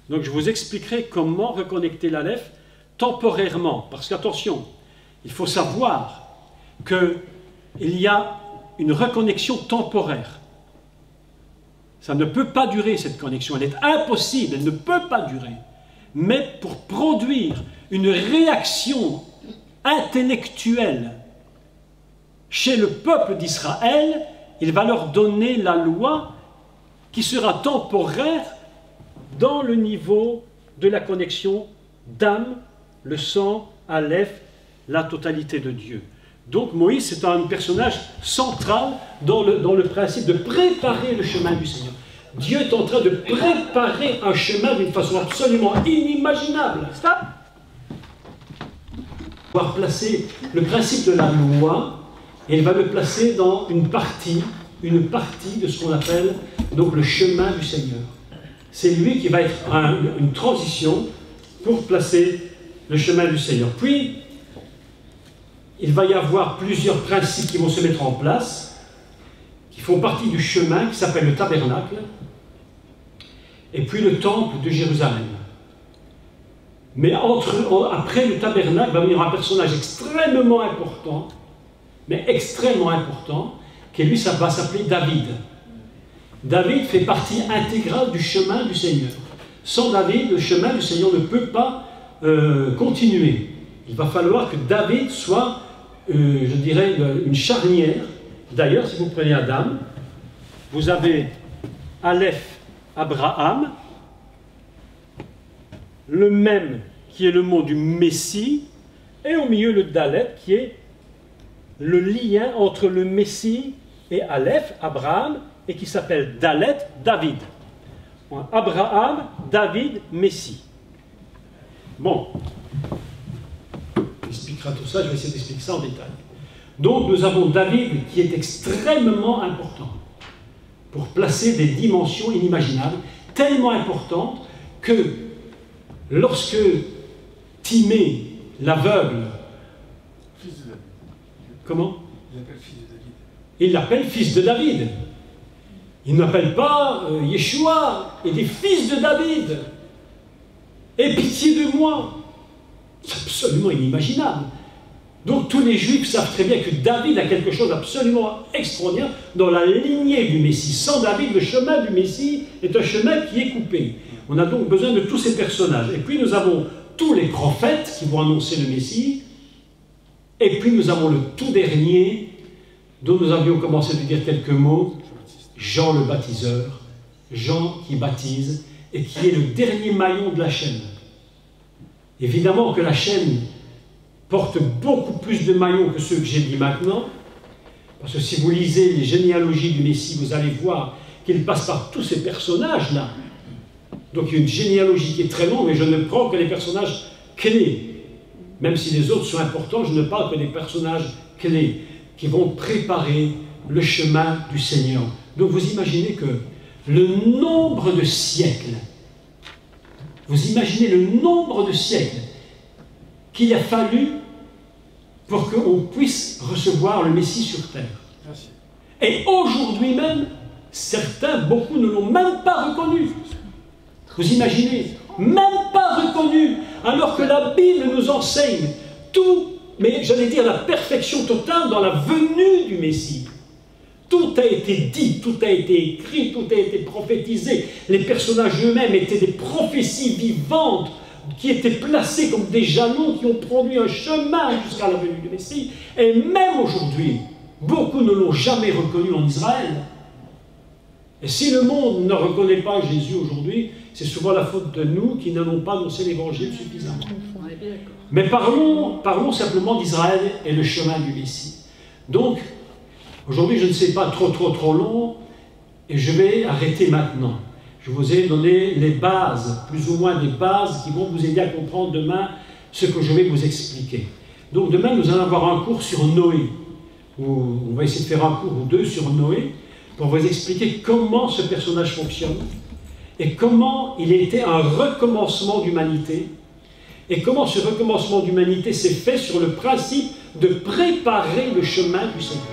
Donc je vous expliquerai comment reconnecter l'Aleph temporairement. Parce qu'attention, il faut savoir qu'il y a une reconnexion temporaire. Ça ne peut pas durer cette connexion, elle est impossible, elle ne peut pas durer. Mais pour produire une réaction intellectuelle chez le peuple d'Israël, il va leur donner la loi qui sera temporaire dans le niveau de la connexion d'âme, le sang, Aleph, la totalité de Dieu. Donc Moïse, c'est un personnage central dans le principe de préparer le chemin du Seigneur. Dieu est en train de préparer un chemin d'une façon absolument inimaginable. Stop! Il va placer le principe de la loi, et il va le placer dans une partie de ce qu'on appelle donc le chemin du Seigneur. C'est lui qui va être une transition pour placer le chemin du Seigneur. Puis, il va y avoir plusieurs principes qui vont se mettre en place, qui font partie du chemin, qui s'appelle le tabernacle, et puis le temple de Jérusalem. Mais après le tabernacle va venir un personnage extrêmement important, mais extrêmement important, qui lui, ça va s'appeler David. David fait partie intégrale du chemin du Seigneur. Sans David, le chemin du Seigneur ne peut pas continuer. Il va falloir que David soit, je dirais, une charnière. D'ailleurs, si vous prenez Adam, vous avez Aleph, Abraham, le même qui est le mot du Messie, et au milieu le Dalet qui est le lien entre le Messie et Aleph, Abraham, et qui s'appelle Dalet, David. Abraham, David, Messie. Bon, j'expliquerai tout ça, je vais essayer d'expliquer ça en détail. Donc nous avons David qui est extrêmement important pour placer des dimensions inimaginables, tellement importantes que lorsque Timée, l'aveugle, Fils de David. comment? Il l'appelle fils de David. Il l'appelle fils de David. Il n'appelle pas Yeshua, il dit fils de David. Aie pitié de moi. C'est absolument inimaginable. Donc tous les Juifs savent très bien que David a quelque chose d'absolument extraordinaire dans la lignée du Messie. Sans David, le chemin du Messie est un chemin qui est coupé. On a donc besoin de tous ces personnages. Et puis nous avons tous les prophètes qui vont annoncer le Messie. Et puis nous avons le tout dernier, dont nous avions commencé à dire quelques mots, Jean le baptiseur, Jean qui baptise, et qui est le dernier maillon de la chaîne. Évidemment que la chaîne porte beaucoup plus de maillons que ceux que j'ai dit maintenant, parce que si vous lisez les généalogies du Messie, vous allez voir qu'il passe par tous ces personnages-là. Donc il y a une généalogie qui est très longue, mais je ne prends que les personnages clés. Même si les autres sont importants, je ne parle que des personnages clés qui vont préparer le chemin du Seigneur. Donc vous imaginez que le nombre de siècles, vous imaginez le nombre de siècles qu'il a fallu pour qu'on puisse recevoir le Messie sur terre. Merci. Et aujourd'hui même, certains, beaucoup ne l'ont même pas reconnu. Vous imaginez? Même pas reconnu, alors que la Bible nous enseigne tout, mais j'allais dire la perfection totale dans la venue du Messie. Tout a été dit, tout a été écrit, tout a été prophétisé. Les personnages eux-mêmes étaient des prophéties vivantes qui étaient placées comme des jalons qui ont produit un chemin jusqu'à la venue du Messie. Et même aujourd'hui, beaucoup ne l'ont jamais reconnu en Israël. Et si le monde ne reconnaît pas Jésus aujourd'hui, c'est souvent la faute de nous qui n'avons pas annoncé l'évangile suffisamment. Mais parlons simplement d'Israël et le chemin du Messie. Donc, aujourd'hui, je ne sais pas trop long, et je vais arrêter maintenant. Je vous ai donné les bases, plus ou moins des bases qui vont vous aider à comprendre demain ce que je vais vous expliquer. Donc demain, nous allons avoir un cours sur Noé. On va essayer de faire un cours ou deux sur Noé, pour vous expliquer comment ce personnage fonctionne, et comment il était un recommencement d'humanité, et comment ce recommencement d'humanité s'est fait sur le principe de préparer le chemin du Seigneur.